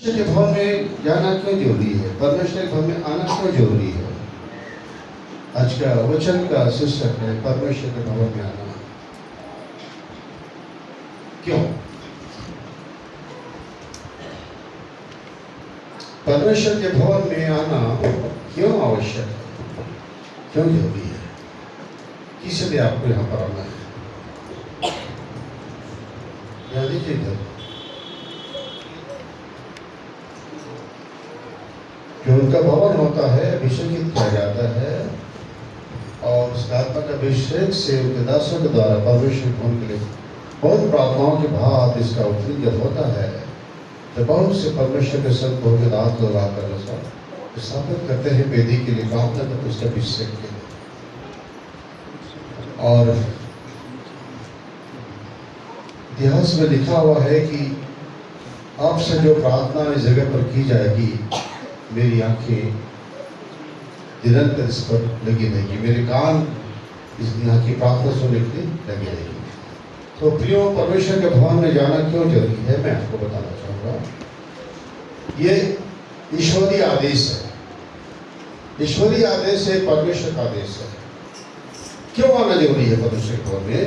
परमेश्वर के भवन में जाना क्यों जरूरी है? परमेश्वर के भवन में आना क्यों जरूरी है? आज का वचन का शीर्षक है परमेश्वर के भवन में आना क्यों? परमेश्वर के भवन में आना क्यों आवश्यक है, क्यों जरूरी है, किस लिए आपको यहाँ पर आना है? ध्यान दीजिए इधर जो उनका भवन होता है अभिषेकित किया जाता है और उस आत्मा का अभिषेक से उनके दासों के द्वारा परमेश्वर भवन के लिए बहुत प्रार्थनाओं के बाद इसका उत्थान जब होता है तो बहुत से परमेश्वर के संत होकर हाथ लगा कर स्थापित करते हैं वेदी के लिए प्रार्थना करते उसका अभिषेक के लिए। और इतिहास में लिखा हुआ है कि आपसे जो प्रार्थना इस जगह पर की जाएगी मेरी आंखें निरंतर इस पर लगी रहेगी, मेरे कान इस यहाँ की प्रार्थना सुनने के लिए लगे रहेगी। तो प्रियो, परमेश्वर के भवन में जाना क्यों जरूरी है मैं आपको बताना चाहूँगा। ये ईश्वरीय आदेश है, ईश्वरीय आदेश है, परमेश्वर का आदेश है। क्यों आना जरूरी है परमेश्वर के भवन में?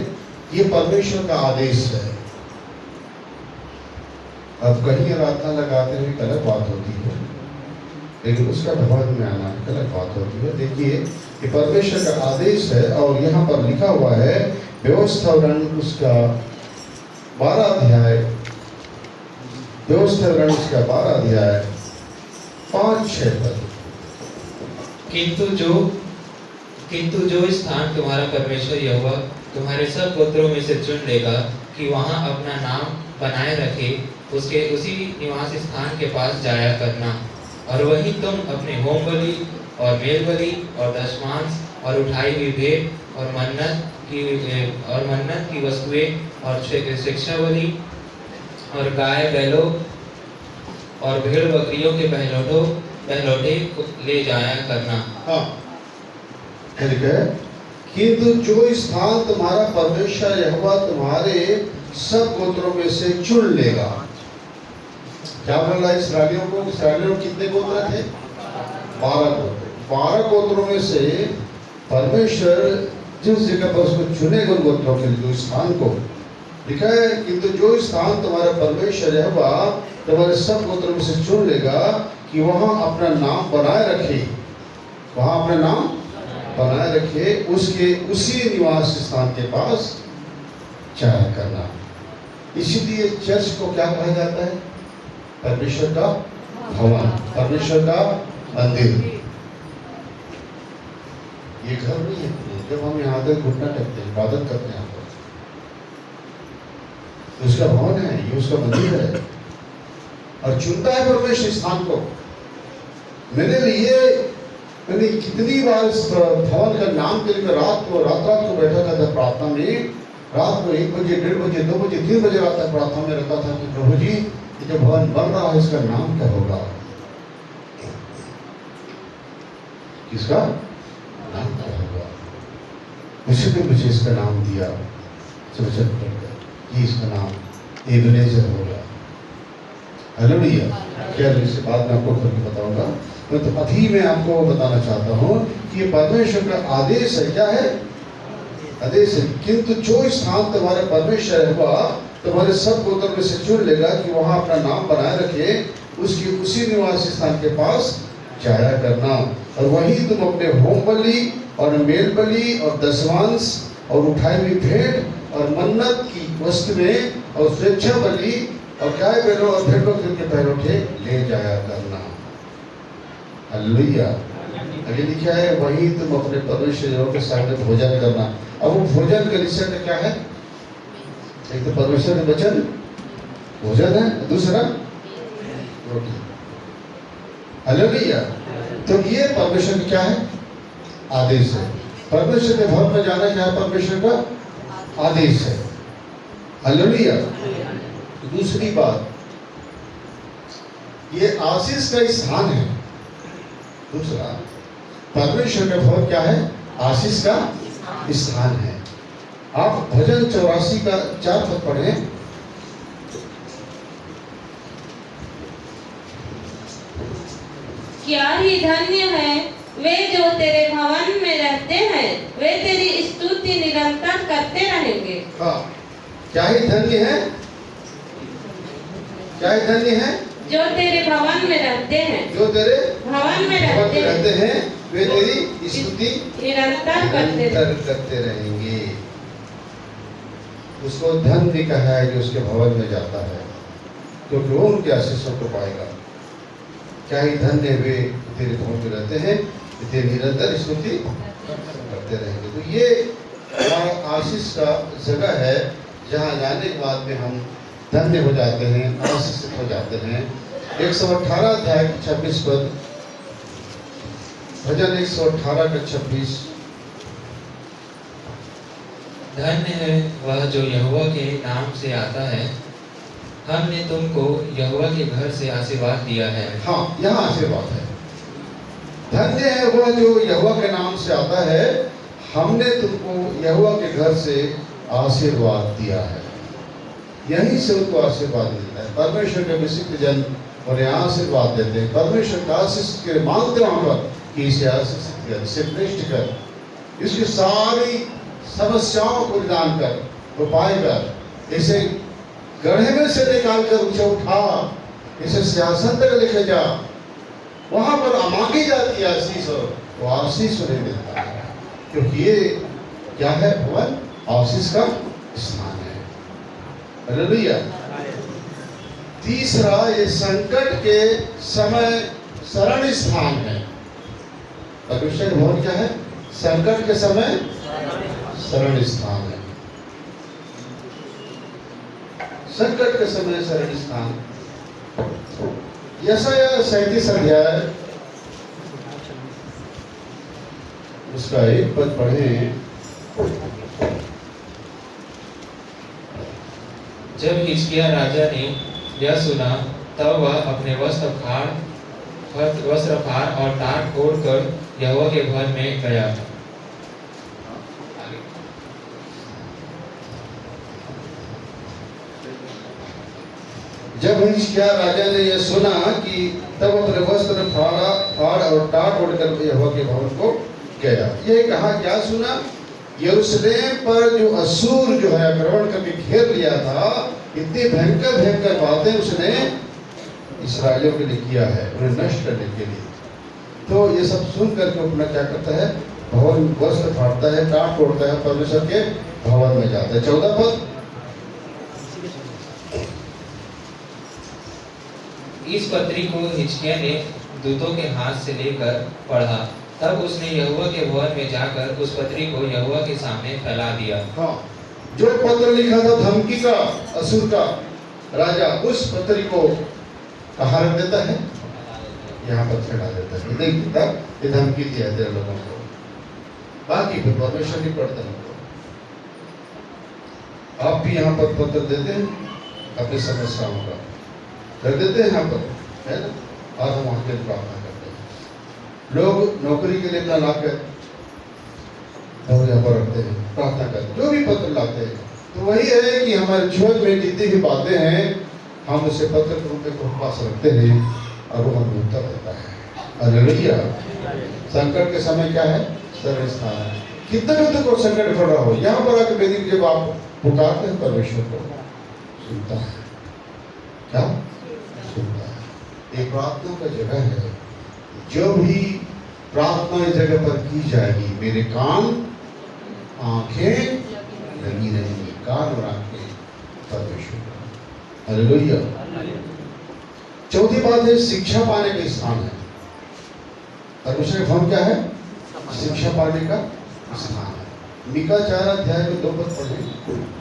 ये परमेश्वर का आदेश है। अब कहीं आराधना लगाते हुए अलग बात होती है, लेकिन उसका भवन में आना अलग बात होती है। देखिए कि परमेश्वर का आदेश है और यहाँ पर लिखा हुआ है व्यवस्थावरण उसका 12 अध्याय, व्यवस्थावरण उसका 12 अध्याय 5-6 पद। किंतु जो स्थान तुम्हारा परमेश्वर यहोवा तुम्हारे सब गोत्रों में से चुन लेगा कि वहाँ अपना नाम बनाए रखे, उसके उसी निवास स्थान के पास जाया करना, और वहीं तुम अपने होम बलि और मेल बलि और दशमांश और उठाई हुई भेंट और मन्नत की वस्तुएं और शिक्षा बलि और गाय बैलों और भेड़ बकरियों के पहलौठे ले जाया करना। हाँ, किंतु जो स्थान तुम्हारा परमेश्वर यहोवा तुम्हारे सब गोत्रों में से चुन लेगा। क्या बोल रहा है इस्राएलियों को? इस्राएलियों कितने गोत्र थे? 12 गोत्र। 12 गोत्रों में से परमेश्वर जिस जगह पर उसको चुनेगा उन गोत्रों के लिए स्थान को लिखा है, किंतु जो स्थान तुम्हारा परमेश्वर यहोवा तुम्हारे सब गोत्रों में से चुन लेगा कि वहाँ अपना नाम बनाए रखे, वहाँ अपना नाम बनाए रखे, उसके उसी निवास स्थान के पास जाया करना। इसीलिए चर्च को क्या कहा जाता है? परमेश्वर का भवन, परमेश्वर का मंदिर। ये घर नहीं है। जब हम यहाँ आकर घुटना टेकते हैं, इबादत करते हैं यहाँ पर, तो उसका भवन है, ये उसका मंदिर है और चुनता है परमेश्वर स्थान को। मैंने कितनी बार इस भवन का नाम के लिए रात को बैठा था प्रार्थना में। रात को 1 बजे, 1:30 बजे, 2 बजे, 3 बजे रात तक प्रार्थना में रहता था कि प्रभु जी जो भवन बन रहा है इसका नाम क्या होगा, किसका नाम क्या होगा? उसी ने मुझे इसका नाम दिया कि इसका नाम एबेनेजर होगा। हालेलुया। क्या इसे बाद में आपको करके बताऊंगा, तो अभी मैं आपको बताना चाहता हूँ कि ये परमेश्वर का आदेश है। क्या है? आदेश है। किंतु जो स्थान तुम्हारे परमेश्वर हुआ तुम्हारे सब गोत्र में से चुन लेगा कि वहाँ अपना नाम बनाए रखे, उसकी उसी निवास स्थान के पास जाया करना, और वहीं तुम अपने होम बलि और मेल बलि और दशमांश और उठाई हुई भेंट और मन्नत की वस्तुएं और स्वेच्छा बलि और गाय बैलों और भेड़ों के पहलौठे ले जाया करना। हालेलुया। आगे लिखा है वहीं तुम अपने परमेश्वर के सामने भोजन करना। अब वो भोजन का निश्चय क्या है? एक तो परमेश्वर के वचन भोजन है, दूसरा रोटी। हालेलुया। तो ये परमेश्वर का क्या है? आदेश है। परमेश्वर के भवन में जाना क्या है? परमेश्वर का आदेश है। हालेलुया। दूसरी बात, ये आशीष का स्थान है। दूसरा, परमेश्वर का भवन क्या है? आशीष का स्थान है। आप भजन 84 का 4 पद पढ़ें। क्या ही धन्य है वे जो तेरे भवन में रहते हैं, वे तेरी स्तुति निरंतर करते रहेंगे। हाँ, क्या ही धन्य है, क्या ही धन्य है जो तेरे भवन में रहते हैं, जो तेरे भवन में भवन में रहते रहते हैं, हैं, वे तेरी स्तुति निरंतर करते निरंतर करते रहेंगे। उसको धन्य कहा है जो उसके भवन में जाता है, क्योंकि वो उनके आशीषों को पाएगा। क्या ही धन्य वे तेरे भवन में रहते हैं, तेरी निरंतर स्तुति करते रहेंगे। तो ये आशीष का जगह है जहाँ जाने के बाद में हम धन्य हो जाते हैं, आशीषित हो जाते हैं। 118 अध्याय 26 पद, भजन 118 का 26। धन्य है वह जो यहोवा के नाम से आता है, हमने तुमको यहोवा के घर से आशीर्वाद दिया है। हाँ, यहाँ आशीर्वाद है। धन्य है वह जो यहोवा के नाम से आता है, हमने तुमको यहोवा के घर से आशीर्वाद दिया है। यहीं से उनको आशीर्वाद मिलता है। परमेश्वर के अभिषिक्त जन और यहाँ आशीर्वाद देते हैं। परमेश्वर का आशीष के मांगते वहां पर कि इसे आशीषित कर, इसे श्रेष्ठ कर, इसकी सारी समस्याओं को निदान कर, उपाय कर, इसे गड्ढे में से निकाल कर उसे उठा, इसे सियासत तक लेके जा। वहां पर मांगी जाती है आशीष, और वो आशीष उन्हें मिलता है, क्योंकि ये क्या है? भवन आशीष का स्थान है। हालेलुया। तीसरा, ये संकट के समय शरण स्थान है। परमेश्वर का भवन क्या है? संकट के समय शरण स्थान है। संकट के समय शरण स्थान। यशायाह 37 अध्याय उसका 1 पद पढ़ें। जब हिजकिय्याह राजा ने यह सुना, तब वह अपने वस्त्र फाड़ और टाट फोड़कर यहोवा के घर में गया। जब हिजकिय्याह राजा ने यह सुना कि तब अपने वस्त्र फाड़ और टाट ओढ़कर यहोवा के भवन को गया। ये कहा, क्या सुना? यरूशलेम पर जो असूर जो है आक्रमण करके घेर लिया था, इतनी भयंकर भयंकर बातें उसने इस्राएलियों के लिए किया है, उन्हें नष्ट करने के लिए। तो ये सब सुन करके अपना क्या करता है? भवन वस्त्र फाड़ता है, टाट तोड़ता है, परमेश्वर के भवन में जाता है। 14 पद। इस पत्री को हिजकिय्याह ने दूतों के हाथ से लेकर पढ़ा। तब उसने यहोवा के भवन में जाकर उस पत्री को यहोवा के सामने फैला दिया। हाँ, जो पत्र लिखा था धमकी का असुर का राजा, उस पत्री को कहाँ रख देता है? यहाँ पर चढ़ा देता है। नहीं देता, ये धमकी दिया तेरे लोगों को, बाकी फिर परमेश्वर नहीं पढ़ता उनको। आप भी यहाँ पर पत्र देते हैं अपनी समस्याओं का, कर देते हैं यहाँ पर, है ना? और हम वहाँ के प्रार्थना करते हैं। लोग नौकरी के लिए अपना लाकर और यहाँ पर रखते हैं, प्रार्थना करते, जो भी पत्र लाते हैं। तो वही है कि हमारे जीवन में जितनी भी बातें हैं, हम उसे पत्र के रूप में पास रखते हैं और वो हमें उत्तर देता है। हालेलुया। संकट के समय क्या है? शरण स्थान है। कितने भी तो संकट पड़ रहा हो, यहाँ पर आकर वेदी जब आप पुकारते हैं, परमेश्वर को सुनता है। क्या सुनता है? एक प्रार्थना का जगह है। जो भी प्रार्थना इस जगह पर की जाएगी, मेरे कान आंखें लगी रहेंगी, कान और आंखें परमेश्वर। हालेलुया। चौथी बात है, शिक्षा पाने का स्थान है। परमेश्वर का भवन क्या है? शिक्षा पाने का स्थान है। मीका 4 अध्याय में 2 पद पढ़ें।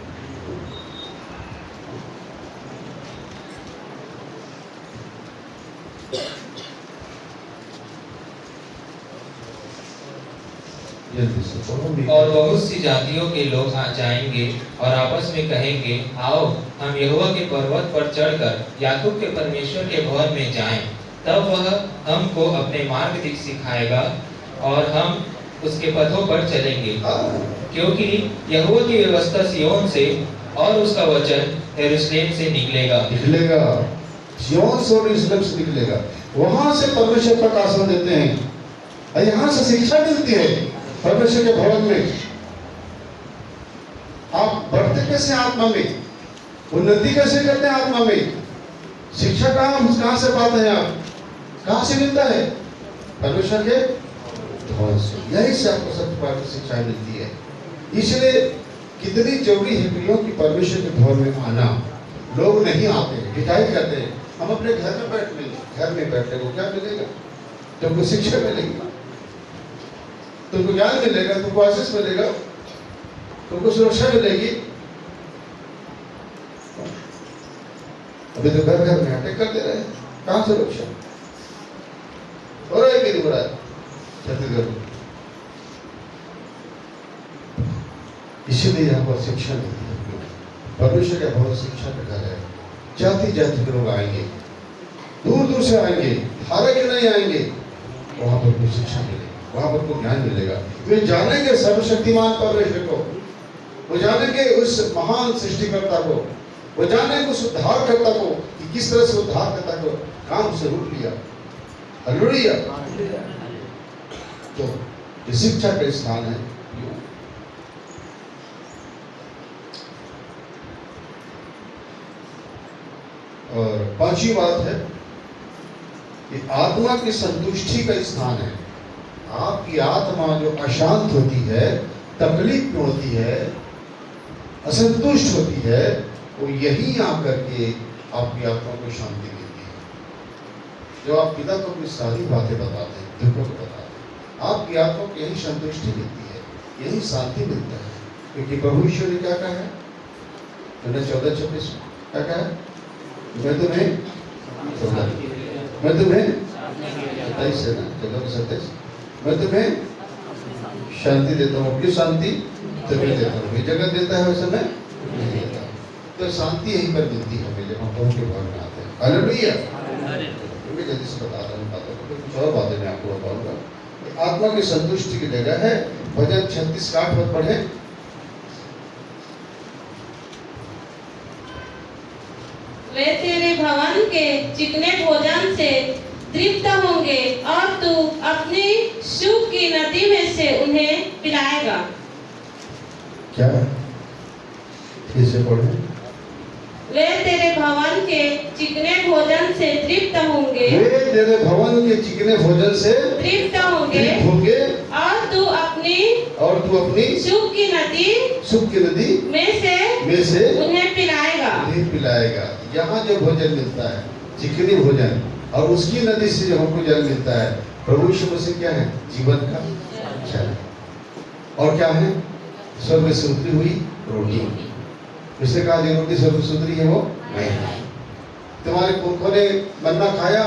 और बहुत सी जातियों के लोग जाएंगे और आपस में कहेंगे, आओ हम यहोवा के पर्वत पर चढ़कर याकूब के परमेश्वर के भवन में जाएं। तब वह हमको अपने मार्ग सिखाएगा और हम उसके पथों पर चलेंगे। क्योंकि यहोवा की व्यवस्था सिय्योन से और उसका वचन यरूशलेम से निकलेगा। जियोन से और यरूशलेम से निकलेगा, वहां से परमेश्वर प्रकाशन देते हैं, और यहाँ से शिक्षा मिलती है परमेश्वर के भवन में। आप बढ़ते कैसे आत्मा में, उन्नति कैसे करते हैं आत्मा में? शिक्षा कहाँ से पाते हैं आप? कहाँ से मिलता है? परमेश्वर के भवन से। यही से आपको सत्य बात की शिक्षा मिलती है। इसलिए कितनी जरूरी है प्रियो कि परमेश्वर के भवन में आना। लोग नहीं आते, डिसाइड करते हैं हम अपने घर में बैठ लेंगे। घर में बैठने को क्या मिलेगा? तुमको शिक्षा मिलेगी, तुमको ज्ञान मिलेगा, तुमको आशीष मिलेगा, तुमको सुरक्षा मिलेगी। अभी तो घर घर में अटैक करते रहे, कहां सुरक्षा हो रहा है कि नहीं हो रहा है छत्तीसगढ़ में? इसीलिए यहाँ पर शिक्षा मिलती है। परमेश्वर का भवन शिक्षा का घर है। जाति जाति के लोग आएंगे, दूर दूर से आएंगे, हारे के नहीं आएंगे। वहां पर कुछ शिक्षा मिलेगी, वहां पर को ज्ञान मिलेगा। वे जानेंगे सर्वशक्तिमान परमेश्वर को, वो जानेंगे उस महान सृष्टिकर्ता को, वो जानेंगे उस उद्धारकर्ता को कि किस तरह से उद्धारकर्ता को काम से रूप लिया। हालेलुया। तो ये शिक्षा का स्थान है। और पांचवी बात है कि आत्मा की संतुष्टि का स्थान है। आपकी आत्मा जो अशांत होती है, तकलीफ में होती है, असंतुष्ट होती है, वो यही आकर के आपकी आत्मा को शांति देती है। जो आप पिता को अपनी सारी बातें बताते हैं, दुखों को बताते हैं, आपकी आत्मा को यही संतुष्टि मिलती है, यही शांति मिलता है। क्योंकि प्रभु ईश्वर ने क्या कहा है? 14:26 क्या कहा है? मैं तुम्हें 27 है ना, 14:27 मैं तुम्हें शांति देता हूँ। क्यों शांति? तभी देता हूँ। जगत देता है वैसे मैं नहीं देता। तो शांति यहीं पर मिलती है हमें जब हम प्रभु के भवन में आते हैं। हालेलुया। मैं जल्दी से बता रहा हूँ बातों को, कुछ और बातें मैं आपको बताऊंगा। आत्मा की संतुष्टि की जगह है। भजन 36:8 पर पढ़े। वे तेरे भवन के चिकने भोजन से तृप्त होंगे और तू अपनी सुख की नदी में से उन्हें पिलाएगा। क्या? फिर से पढ़े। वे तेरे भवन के चिकने भोजन से तृप्त होंगे। वे तेरे भवन के चिकने भोजन से तृप्त होंगे और तू अपनी सुख की नदी में से उन्हें पिलाएगा। यहाँ जो भोजन मिलता है, चिकनी भोजन, और उसकी नदी से जो हमको जल मिलता है, प्रभु यीशु मसीह क्या है? जीवन का जल। और क्या है? स्वर्ग से उतरी हुई रोटी। इससे कहा जो रोटी स्वर्ग से उतरी है वो मैं हूं। तुम्हारे पुरखों ने मन्ना खाया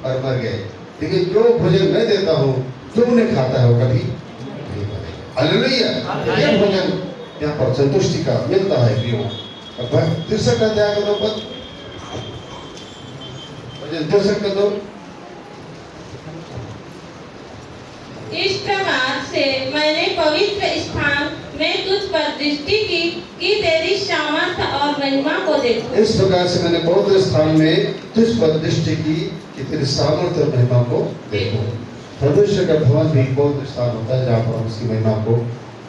और मर गए, लेकिन जो भोजन मैं देता हूँ, जो उन्हें खाता है वो कभी नहीं मरेगा। हालेलुया। यह भोजन यहाँ पर संतुष्टि का मिलता है प्रियो। और 63 अध्याय का 2 पद, भजन 63 का 2। इस प्रकार से मैंने पवित्र स्थान में तुझ पर दृष्टि की कि तेरी सामर्थ और महिमा को देखूं। इस प्रकार से मैंने पवित्र स्थान में तुझ पर दृष्टि की कि तेरी सामर्थ और महिमा को देखूं। परमेश्वर का भवन भी पवित्र स्थान होता है जहाँ पर हम उसकी महिमा को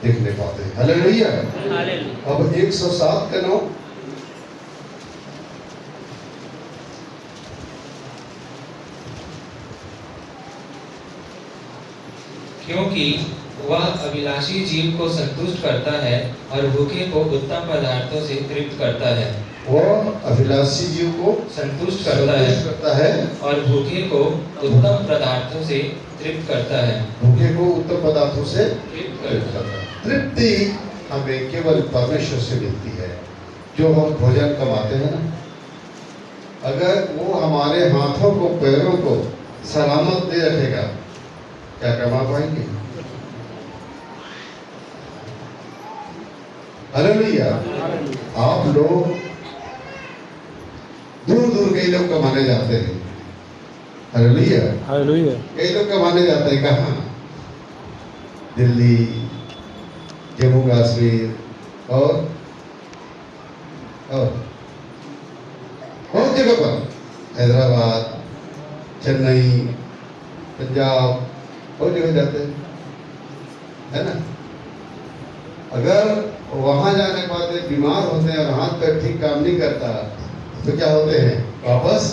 देखने पाते हैं। हालेलुया। अब 107 का 9। क्योंकि वह अभिलाषी जीव को संतुष्ट करता है और भूखे को उत्तम पदार्थों से तृप्त करता है। वह अभिलाषी जीव को संतुष्ट करता है और भूखे को उत्तम पदार्थों से तृप्त करता है। भूखे को उत्तम पदार्थों से तृप्त करता है। तृप्ति हमें केवल परमेश्वर से मिलती है। जो हम भोजन कमाते हैं ना, अगर वो हमारे हाथों को पैरों को सलामत दे रखेगा, क्या कमा पाएंगे? हालेलुया। आप लोग दूर दूर कई लोग कमाने जाते हैं। हालेलुया। हालेलुया। कई लोग कमाने जाते हैं कहाँ? दिल्ली, जम्मू कश्मीर और बहुत जगह पर। हैदराबाद, चेन्नई, पंजाब, और जगह जाते हैं, है ना। अगर वहां जाने के बाद बीमार होते हैं और हाथ पैर ठीक काम नहीं करता तो क्या होते हैं, वापस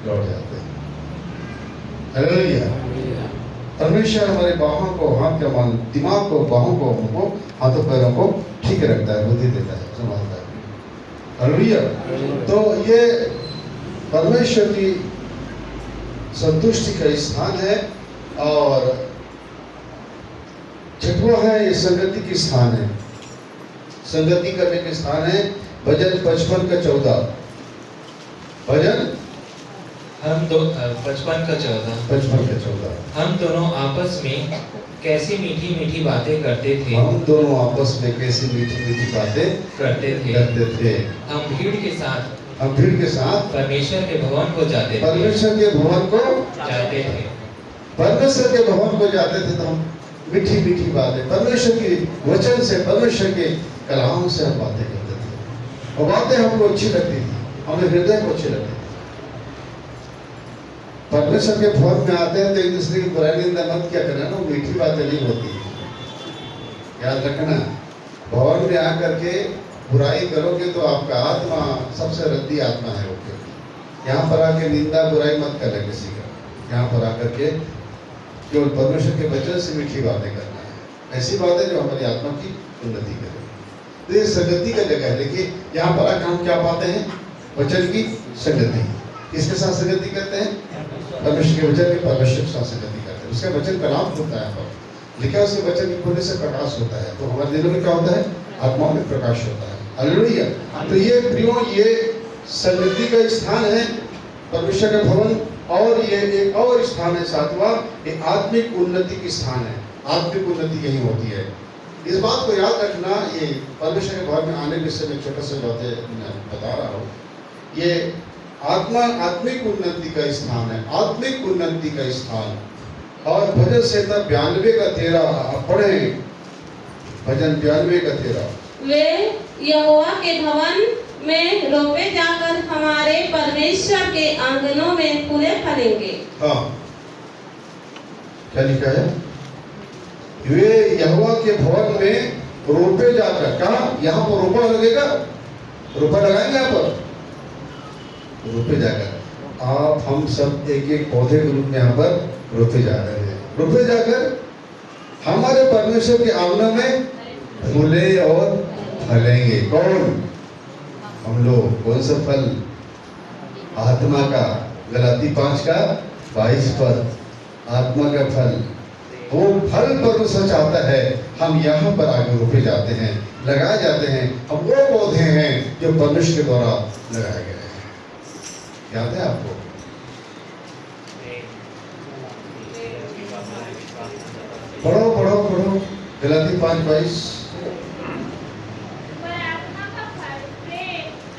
लौट जाते हैं। हालेलुया। परमेश्वर हमारे बाहों को, हाथ के मान, दिमाग को, बाहों को, हमको हाथों पैरों को ठीक रखता है, बुद्धि देता है, संभालता है। हालेलुया। तो ये परमेश्वर की संतुष्टि का स्थान है। और छठवां है, ये संगति की स्थान है, संगति करने के स्थान है। भजन 55 का 14, भजन हम दो 55 का 14 55 का 14। हम दोनों आपस में कैसी मीठी मीठी बातें करते थे, हम दोनों आपस में कैसी मीठी मीठी बातें करते थे। हम भीड़ के साथ परमेश्वर के भवन को जाते थे, परमेश्वर के भवन को जाते थे। परमेश्वर के भवन को जाते थे तो हम मीठी मीठी बातें, परमेश्वर की वचन से, परमेश्वर के कलाम से हम बातें करते थे, और बातें हमको अच्छी लगती थी, हमें हृदय को अच्छी लगती थी। परमेश्वर के भवन में आते हैं तो एक दूसरे की बुराई निंदा मत क्या करना ना, मीठी बातें नहीं होती, याद रखना। भवन में आकर के बुराई करोगे तो आपका आत्मा सबसे रद्दी आत्मा है। ओके, यहाँ पर आके निंदा बुराई मत करना किसी का, यहाँ पर आकर के केवल परमेश्वर के वचन से मीठी बातें करना है, ऐसी बातें जो हमारी आत्मा की उन्नति करे। तो ये संगति का जगह है। देखिए यहाँ पर आकर हम क्या पाते हैं, वचन की संगति। किसके साथ संगति करते हैं, परमेश्वर के वचन के, परमेश्वर के साथ संगति करते हैं। उसका वचन कलाम होता है, पर लिखा उसके वचन के खुलने से प्रकाश होता है, तो हमारे दिलों में क्या होता है, आत्मा में प्रकाश होता है। हालेलुया। तो ये प्रियो, ये संगति का स्थान है, परमेश्वर का भवन। और ये एक और स्थान है, सातवां, एक आत्मिक उन्नति की स्थान है। आत्मिक उन्नति यही होती है। इस बात को याद रखना। ये परमेश्वर के भवन में आने के विषय में छोटा सा बातें बता रहा हूँ। ये आत्मिक उन्नति का स्थान है, आत्मिक उन्नति का स्थान। और भजन संहिता 92 का 13 पढ़े, भजन 92 का 13। वे यहोवा के भवन में रोपे जाकर हमारे परमेश्वर के आंगनों में फूले फलेंगे। हाँ, क्या लिखा है, वे यहोवा के भवन में रोपे जाकर। कहा, यहाँ पर रोपा लगेगा, रोपा लगाएंगे यहाँ पर, रोपे जाकर। आप हम सब एक एक पौधे के रूप में यहाँ पर रोपे जा रहे हैं। रोपे जाकर हमारे परमेश्वर के आंगनों में फूले और फलेंगे। कौन, हम लोग। कौन सा फल, आत्मा का। गलाती 5 का 22 पर आत्मा का फल, वो फल परमेश्वर चाहता है। हम यहाँ पर आगे रोपे जाते हैं, लगाए जाते हैं। हम वो पौधे हैं जो परमेश्वर के द्वारा लगाए गए हैं। याद है आपको, पढ़ो पढ़ो पढ़ो, गलाती 5:22।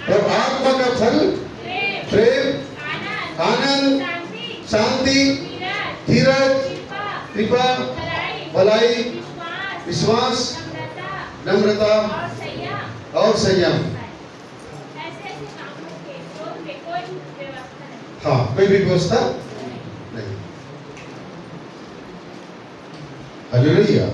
और आत्मा का फल प्रेम, आनंद, शांति, धीरज, कृपा, भलाई, विश्वास, नम्रता और संयम। हाँ, कोई भी व्यवस्था नहीं। हालेलुया।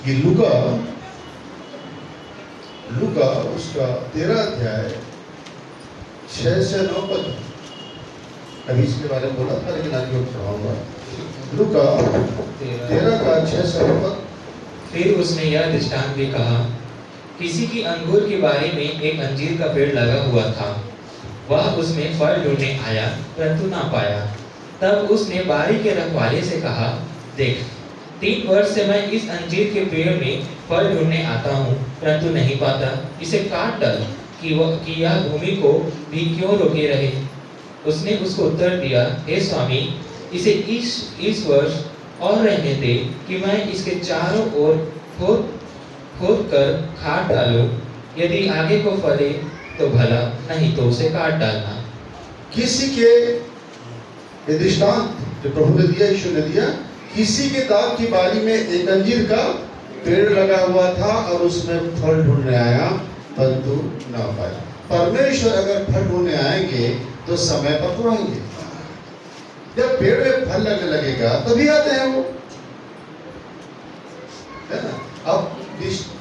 ये लूका उसका 13 अध्याय 6 से 9 पद। अभी इसके बारे में बोला था, लेकिन आगे पढ़ाऊंगा। लूका 13 का 6 से 9 पद। फिर उसने यह दृष्टांत भी कहा, किसी की अंगूर की बारी में एक अंजीर का पेड़ लगा हुआ था। वह उसमें फल ढूंढने आया, परंतु ना पाया। तब उसने बारी के रखवाले से कहा, देख, 3 वर्ष से मैं इस अंजीर के पेड़ में फल ढूंढने आता हूँ, परंतु नहीं पाता। इसे काट डाल कि यह भूमि को भी क्यों रोके रहे। उसने उसको उत्तर दिया, हे स्वामी, इसे इस वर्ष और रहने दे कि मैं इसके चारों ओर खोद खोद कर खाद डालूं। यदि आगे को फले तो भला, नहीं तो उसे काट डालना। किसी के ये दृष्टांत जो प्रभु ने दिया, यीशु ने दिया, किसी के दाग की बारी में एक अंजीर का पेड़ लगा हुआ था और उसमें फल ढूंढने आया परंतु ना पाया। परमेश्वर अगर फल ढूंढने आएंगे तो समय पर तो आएंगे। जब पेड़ में फल लगने लगेगा तभी आते हैं वो, है ना। अब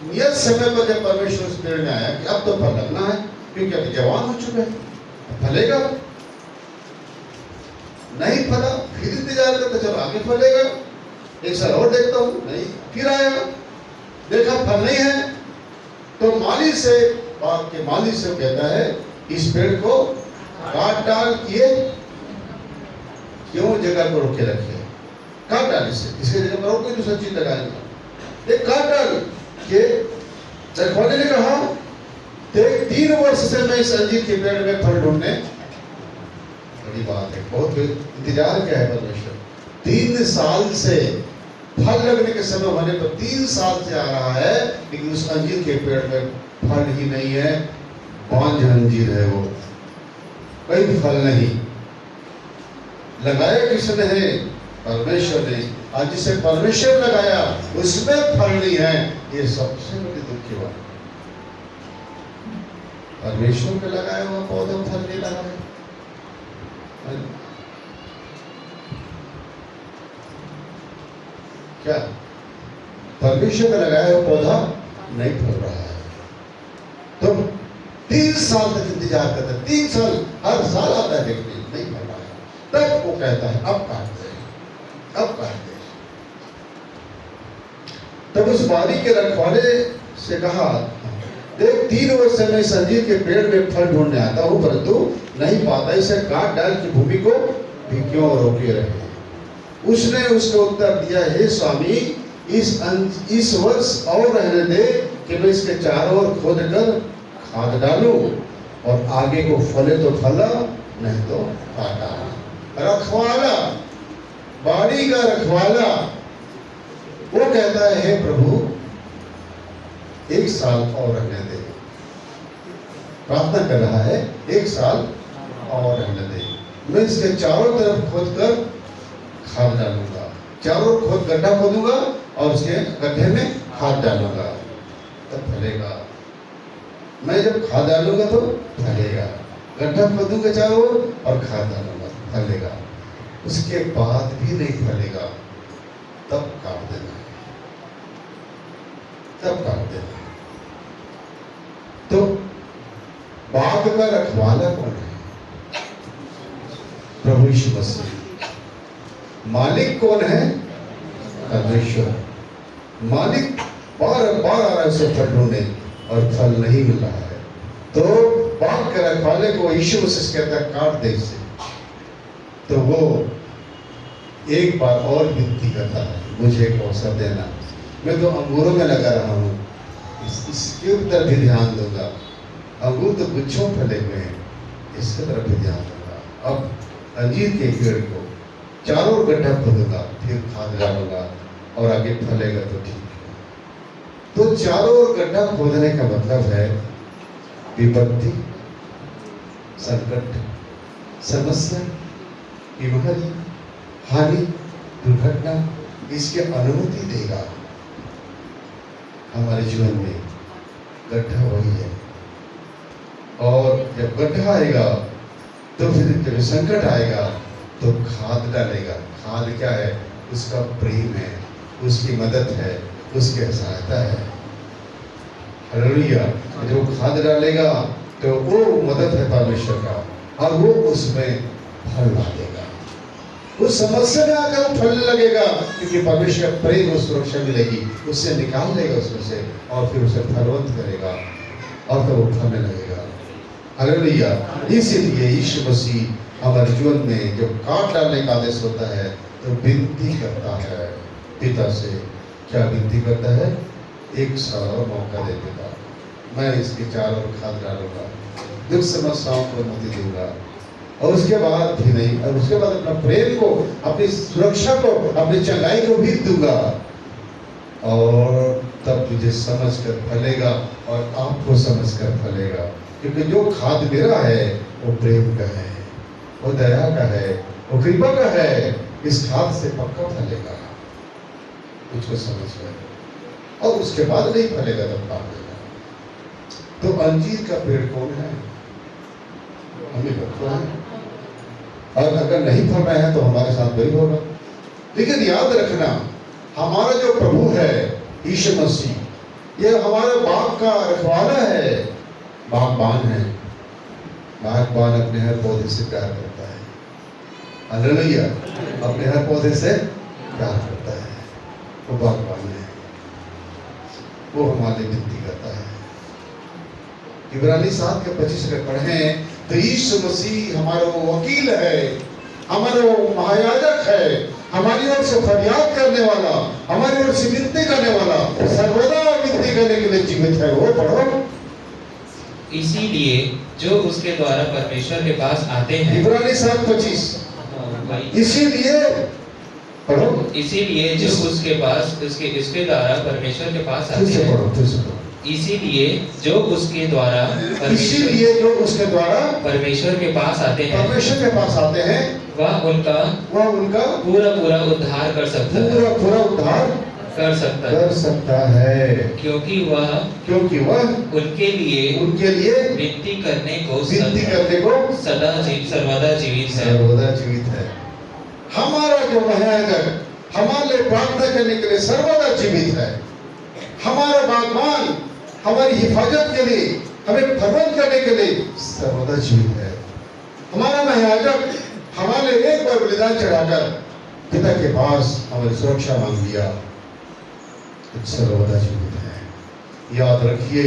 नियत समय पर जब परमेश्वर उस पेड़ में आया कि अब तो फल लगना है, क्योंकि अब जवान हो चुका है, फलेगा। नहीं फला, फिर इंतजार करते चलो आगे फलेगा, एक साल और देखता हूं, नहीं, फिर आएगा, देखा फल नहीं है, तो माली से, बाग के माली से कहता है इस पेड़ को काट डाल किए, क्यों जगह को रोके रखे, काट डाल इसे, इसके जगह पर और कोई दूसरा चीज लगाएगा, एक काट डाल के रखवाले ने कहा 3 वर्ष से मैं इस अंजीर के पेड़ में फल ढूंढने, बड़ी बात है, बहुत इंतजार क्या है परमेश्वर, 3 साल से फल लगने के समय होने पर 3 साल से आ रहा है, लेकिन उस अंजीर के पेड़ में फल ही नहीं है, बांझ अंजीर है वो, कोई फल नहीं। लगाया किसने है? परमेश्वर ने। आज जिसे परमेश्वर लगाया उसमें फल नहीं है, ये सबसे बड़ी दुख की बात। परमेश्वर के लगाया हुआ पौधा में फल नहीं लगा है, क्या परमेश्वर का लगाया हुआ पौधा नहीं फल रहा है? तो 3 साल तक इंतजार करता है, 3 साल हर साल आता है देखने, नहीं फल रहा है, तब वो कहता है अब काट दे, अब काट दे। तब उस बारी के रखवाले से कहा देख 3 वर्ष से मैं इस अंजीर के पेड़ में फल ढूंढने आता हूं परंतु नहीं पाता, इसे काट डाल की भूमि को भी क्यों रोके रहे? उसने उसको उत्तर दिया, हे स्वामी इस वर्ष और रहने दे कि मैं इसके चारों ओर खोद कर खाद डालूं और आगे को फले तो फला, नहीं तो काटा। रखवाला, बाड़ी का रखवाला वो कहता है हे प्रभु 1 साल और रहने दे, प्रार्थना कर रहा है 1 साल और रहने दे, मैं इसके चारों तरफ खोद कर खाद डालूंगा, चारों खोद गड्ढा खोदूंगा और उसके गड्ढे में खाद डालूंगा तब फलेगा। मैं जब खाद डालूंगा तो फलेगा, गड्ढा खोदूंगा चारों और खाद डालूंगा फलेगा, उसके बाद भी नहीं फलेगा तब काट देना, तब काट देना। तो बाग का रखवाला कौन है? प्रभु यीशु मसीह। मालिक कौन है? परमेश्वर। मालिक बार बार आ रहा है उसे फल ढूंढने और फल नहीं मिल रहा है, तो बाग के रखवाले को यीशु मसीह कहता है काट दे इसे। तो वो एक बार और विनती करता है, मुझे एक अवसर देना, मैं तो अंगूरों में लगा रहा हूँ, इसके ऊपर भी ध्यान दूंगा, अंगूर तो गुच्छों फले हुए हैं, इसके तरफ भी ध्यान दूंगा। अब अंजीर के पेड़ को चारों गड्ढा खोदूंगा, फिर खाद डालूंगा और आगे फलेगा तो ठीक है। तो चारों ओर गड्ढा खोदने का मतलब है विपत्ति, संकट, समस्या, बीमारी, हानि, दुर्घटना, इसकी अनुमति देगा हमारे जीवन में। गड्ढा वही है, और जब गड्ढा आएगा तो फिर जब संकट आएगा तो खाद डालेगा। खाद क्या है? उसका प्रेम है, उसकी मदद है, उसकी सहायता है। हालेलुया। जब खाद डालेगा तो वो मदद है परमेश्वर का, और वो उसमें फल ला देगा। उस समस्या में आकर वो फलने लगेगा, क्योंकि परमेश्वर का प्रेम और सुरक्षा मिलेगी, उससे निकाल लेगा उसमें से, और फिर उसे फलवंत करेगा, और तब वो फलने लगेगा। हालेलुया। इसीलिए यीशु मसीह हमारे जीवन में जब काट डालने का आदेश होता है तो विनती करता है पिता से। क्या विनती करता है? 1 साल और मौका दे पिता, मैं इसके चारों ओर खाद डालूंगा, दुख समस्याओं को मुक्ति दूंगा, और उसके बाद भी नहीं, और उसके बाद अपना प्रेम को, अपनी सुरक्षा को, अपनी चंगाई को भी दूंगा, और तब तुझे समझ कर फलेगा और आपको समझ कर फलेगा। क्योंकि जो खाद मेरा है वो प्रेम का है, वो दया का है, वो कृपा का है। इस खाद से पक्का फलेगा, उसको समझ कर, और उसके बाद नहीं फलेगा तब पालेगा। तो अंजीर का पेड़ कौन है? हमें पता है, और अगर नहीं फल रहे हैं तो हमारे साथ वही होगा। लेकिन याद रखना, हमारा जो प्रभु है यीशु मसीह, ये हमारे बाग का रखवाला है, बागबान है। बागबान अपने हर पौधे से प्यार करता है। हालेलुया, अपने हर पौधे से प्यार करता है, वो बागबान है, वो हमारे विनती करता है। इब्रानी 7 के 25 में पढ़ें तो यीशु मसीह हमारा वो वकील है, हमारा वो महायाजक है, हमारी ओर से फरियाद करने वाला, हमारी ओर से विनती करने वाला, सर्वदा विनती करने के लिए जीवित है। वो पढ़ो। इसीलिए जो उसके द्वारा परमेश्वर के पास आते हैं, इब्रानी 7:25, इसीलिए पढ़ो। इसीलिए जो उसके इसके द्वारा परमेश्वर के पास आते हैं, इसीलिए जो उसके द्वारा परमेश्वर के पास आते हैं, वह उनका पूरा उद्धार कर सकता है, क्योंकि वह उनके लिए विनती करने को सर्वदा जीवित है। हमारा जो महायाजक हमारे लिए प्रार्थना करने के लिए सर्वदा जीवित है। हमारा बागबान हमारी हिफाजत के लिए, हमें प्रबंध करने के लिए सर्वदा जीवित है। हमारा महायाजक हमारे एक बार बलिदान चढ़ाकर पिता के पास हमारी सुरक्षा मांग लिया, सर्वदा जीवित है। याद रखिए,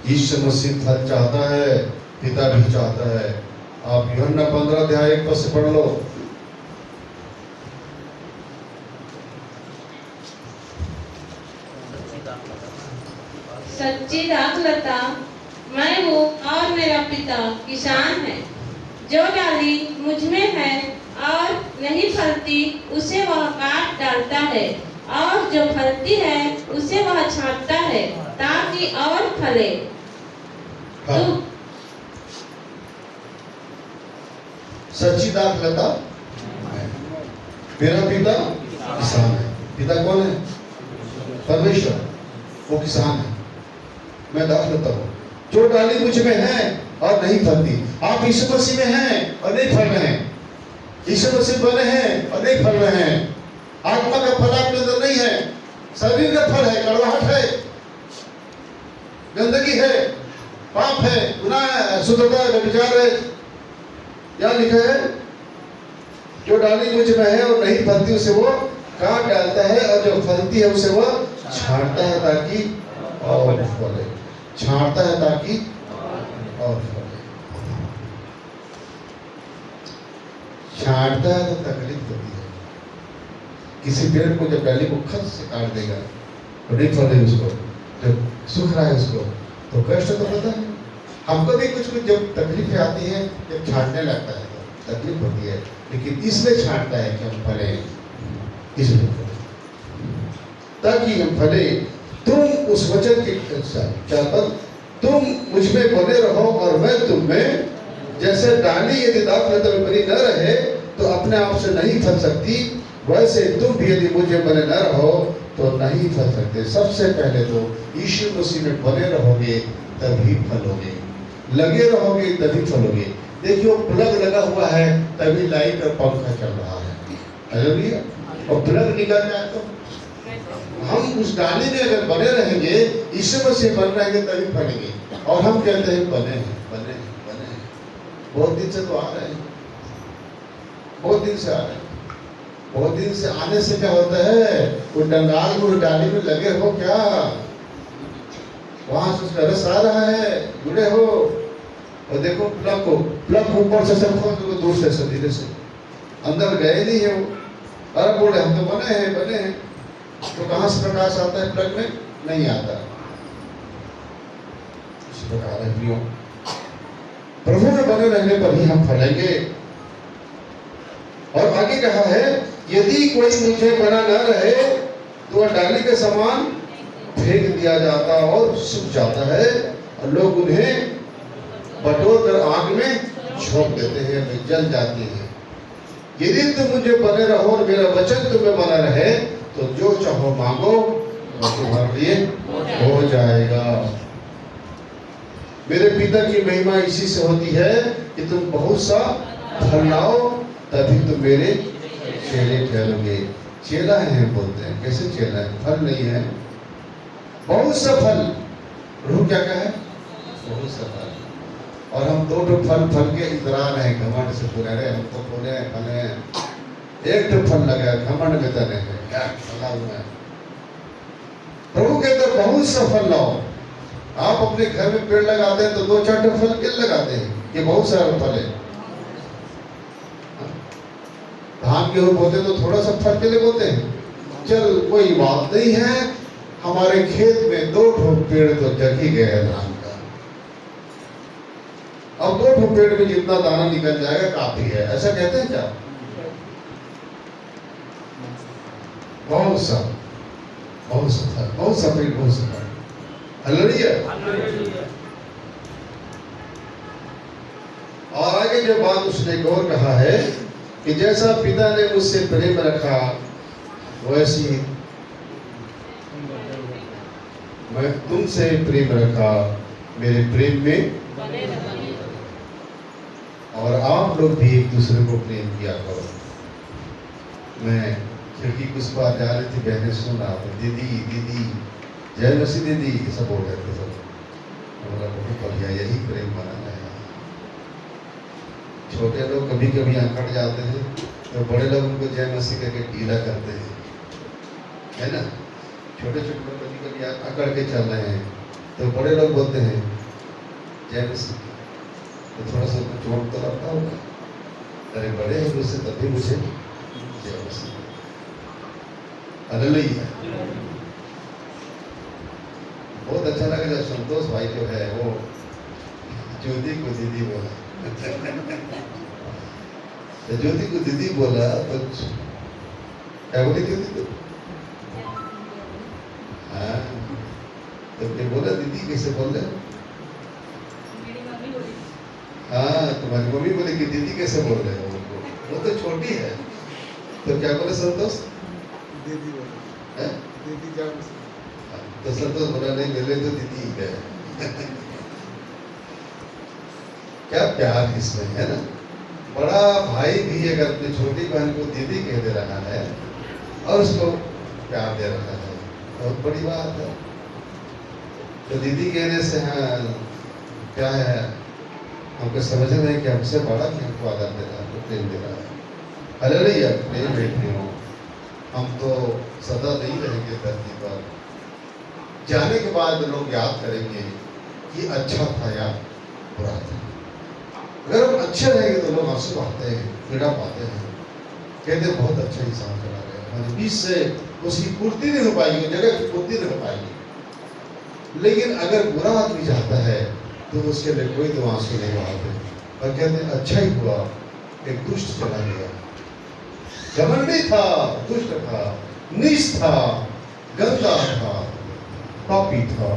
यीशु मसीह फल चाहता है, पिता भी चाहता है। आप यूहन्ना 15:1 से पढ़ लो। सच्ची दाखलता मैं हूँ और मेरा पिता किसान है। जो डाली मुझ में है और नहीं फलती उसे वह काट डालता है, और जो फलती है उसे वह छांटता है ताकि और फले। तुम सच्ची दाखलता मेरा पिता किसान है। पिता कौन है? परमेश्वर, वो किसान है, मैं दाखलता हूँ। जो डाली मुझ में है और नहीं फलती। आप यीशु मसीह में हैं और नहीं फल रहे हैं, यीशु मसीह बने हैं और नहीं फल रहे हैं। आत्मा का फल आपके अंदर नहीं है, शरीर का फल है, कड़वाहट है, गंदगी है, पाप है, गुनाह है, अशुद्धता है, व्यभिचार है। क्या लिखा है? जो डाली मुझ में है और नहीं फलती उसे वो काट डालता है, और जो फलती है उसे वो छांटता है ताकि और फले। छांटता है ताकि और फले। छांटता है तो तकलीफ होती है। किसी पेड़ को जब डाली को खत से काट देगा तो नहीं फले, उसको जब सूख रहा है उसको तो कष्ट तो पता है। हमको भी कुछ जब तकलीफें आती है, जब छांटने लगता है तो तकलीफ होती है, लेकिन इसलिए छांटता है कि हम फले, इसलिए फले, ताकि हम फले। तुम उस वचन के क्या पर तुम मुझ में बने रहो और मैं तुम में। जैसे डाली यदि दाखलता में बनी न रहे तो अपने आप से नहीं फल सकती, वैसे तुम भी यदि मुझे बने न रहो तो नहीं फल सकते। सबसे पहले तो यीशु मसीह में बने रहोगे तभी फलोगे, लगे रहोगे तभी फलोगे। देखिए, प्लग लगा हुआ है तभी लाइट और पंखा चल रहा है, हालेलुया। और प्लग निकल जाए तो हम उस डाली में अगर बने रहेंगे, यीशु मसीह बन रहेंगे तभी फलेंगे। और हम कहते हैं बने हैं, बने हैं, बने हैं। बहुत दिन से तो आ रहे हैं, बहुत दिन से आ रहे हैं। बहुत दिन से आने से क्या होता है? वो डंगाल को डाली में लगे हो क्या, वहां से उसका रस आ रहा है, जुड़े हो। और देखो प्लग ऊपर से सब खोल दो, दूर से धीरे से, अंदर गए नहीं है वो। अरे बोले हम तो बने हैं तो कहां से प्रकाश आता है? प्लग में नहीं आता। इस प्रकार है प्रियो, प्रभु में बने रहने पर ही हम फलेंगे। और आगे कहा है, यदि कोई मुझे बना न रहे तो वह डाली के समान फेंक दिया जाता और सूख जाता है, और लोग उन्हें बटोर कर आग में झोंक देते हैं, वे जल जाती हैं। यदि तुम मुझे बने रहो और मेरा वचन तुम्हें बना रहे तो जो चाहो मांगो वो तुम्हारे लिए हो जाएगा। मेरे पिता की महिमा इसी से होती है कि तुम बहुत सा फल लाओ, तभी तुम मेरे चेले ठहरोगे। चेला है बोलते हैं, कैसे चेला है? फल नहीं है, बहुत सा फल। प्रभु क्या कहा है? बहुत सा फल। और हम दो फल के इतरा रहे, घमंड से पूरे रहे, हम तो पूरे फल हैं। एक फल लगा है, घमंड में तने हैं, क्या फला हुआ है। प्रभु कहते हैं बहुत सा फल लाओ। आप अपने घर में पेड़ लगाते हैं तो 2-4 फल क्यों लगाते हैं? ये बहुत सारा फल है। धान गेहूं बोते तो थोड़ा सा फल के लिए बोते हैं, चल कोई बात नहीं है, हमारे खेत में 2 पेड़ तो जग ही गए हैं धान का, अब 2 पेड़ में जितना दाना निकल जाएगा काफी है, ऐसा कहते हैं क्या? बहुत सा फल, बहुत सा पेड़, बहुत सा फल। हालेलुया। और आगे जो बात उसने एक और कहा है कि जैसा पिता ने मुझसे प्रेम रखा वैसी मैं तुमसे प्रेम रखा, मेरे प्रेम में और आप लोग भी एक दूसरे को प्रेम किया करो। मैं खिड़की कुछ बार जा रही थी, बहने सुन रहा था, दीदी जय मसीह दीदी सब बोल रहे थे सब। बहुत बढ़िया, यही प्रेम बनाना है। छोटे लोग कभी कभी अकड़ जाते हैं तो बड़े लोग उनको जय मसीह करके ढीला करते हैं, है ना। छोटे लोग कभी कभी अकड़ के चल रहे हैं तो बड़े लोग बोलते हैं जय मसीह, तो थोड़ा सा चोट तो लगता होगा। अरे बड़े हैं उससे तभी मुझे जय मसीह। हालेलुया। बहुत अच्छा लगा जब संतोष भाई जो है वो ज्योति को दीदी बोला। ज्योति को दीदी बोला तो क्या बोली ज्योति को? हाँ, तो क्या बोला दीदी, कैसे बोल रहे? हाँ, तुम्हारी मम्मी बोली कि दीदी कैसे बोल रहे हो उनको, वो तो छोटी है। तो क्या बोले संतोष? दीदी बोला, दीदी क्या? तो संतोष बोला नहीं, मेरे तो दीदी ही है। क्या प्यार इसमें है ना। बड़ा भाई भी अगर अपनी छोटी बहन को दीदी कह दे रहा है और उसको प्यार दे रहा है, बहुत बड़ी बात है। तो दीदी कहने से हाँ क्या है, हमको समझ रहे हैं कि हमसे बड़ा कि हमको आदर दे रहा है, हमको प्रेम दे रहा है। हालेलुया। प्रेम बेटियों, हम तो सदा नहीं रहेंगे धरती पर, जाने के बाद लोग याद करेंगे कि अच्छा था या बुरा था। अगर हम अच्छे रहेंगे तो लोग आंसू बहाते हैं, पीड़ा पाते हैं, कहते बहुत अच्छा इंसान चला गया, हमारे बीच से उसकी पूर्ति नहीं हो पाएगी, जगह की पूर्ति नहीं हो पाएगी। लेकिन अगर बुरा आदमी जाता है तो उसके लिए कोई तो आंसू नहीं बहाते और कहते हैं अच्छा ही हुआ, एक दुष्ट चला गया, घमंडी था, दुष्ट था, नीच था, गंदा था, पापी था।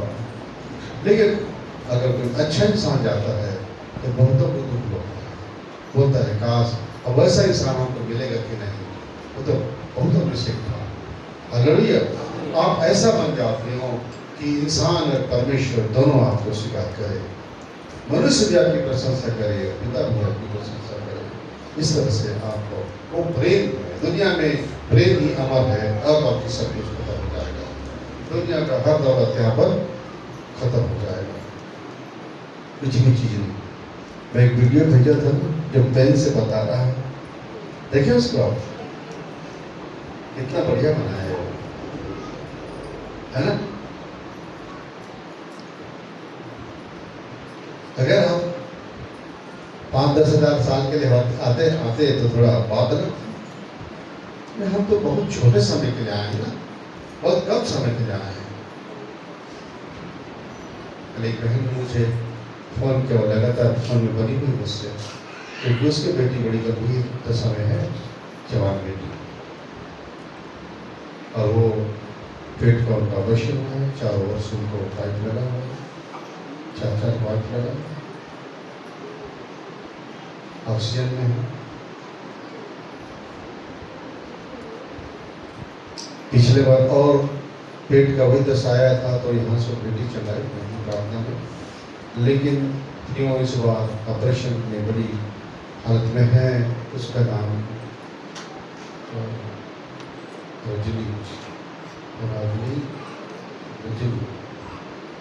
लेकिन अगर कोई अच्छा इंसान जाता है तो बहुतों को दुख होता है, काश अब वैसा इंसान हमको मिलेगा कि नहीं, वो तो बहुतों में से था। हालेलुया। आप ऐसा बन जाते हो कि इंसान और परमेश्वर दोनों आपको स्वीकार करे, मनुष्य भी आपकी प्रशंसा करे, पिता भी आपकी प्रशंसा करे। इस तरह से आपको वो प्रेम है, दुनिया में प्रेम ही अमर है। अब आपकी सब कुछ खत्म हो जाएगा, दुनिया का हर दौलत यहाँ पर खत्म हो जाएगा, कुछ भी चीज नहीं। मैं एक वीडियो भेजा था जो पेन से बता रहा है, देखिए उसको आप, कितना बढ़िया बनाया है वो, है ना। अगर हम 5-10 हजार साल के लिए आते तो थोड़ा बात ना, हम तो बहुत छोटे समय के लिए आए हैं ना, बहुत कम समय के लिए आए हैं। एक बहन ने मुझे फोन किया, लगातार फोन में बनी हुई मुझसे, क्योंकि उसकी बेटी बड़ी गंभीर दशा में है, जवान बेटी, और वो पेट का उनका ऑपरेशन हुआ है, 4 वर्ष उनको पाइप लगा हुआ है, 4 पाइप लगा, ऑक्सीजन में है। पिछले बार और पेट का वही दशा आया था, तो यहाँ से बेटी चलाई नहीं प्रार्थना में, लेकिन क्यों इस बार ऑपरेशन में बड़ी हालत में है। उसका नाम रजनी,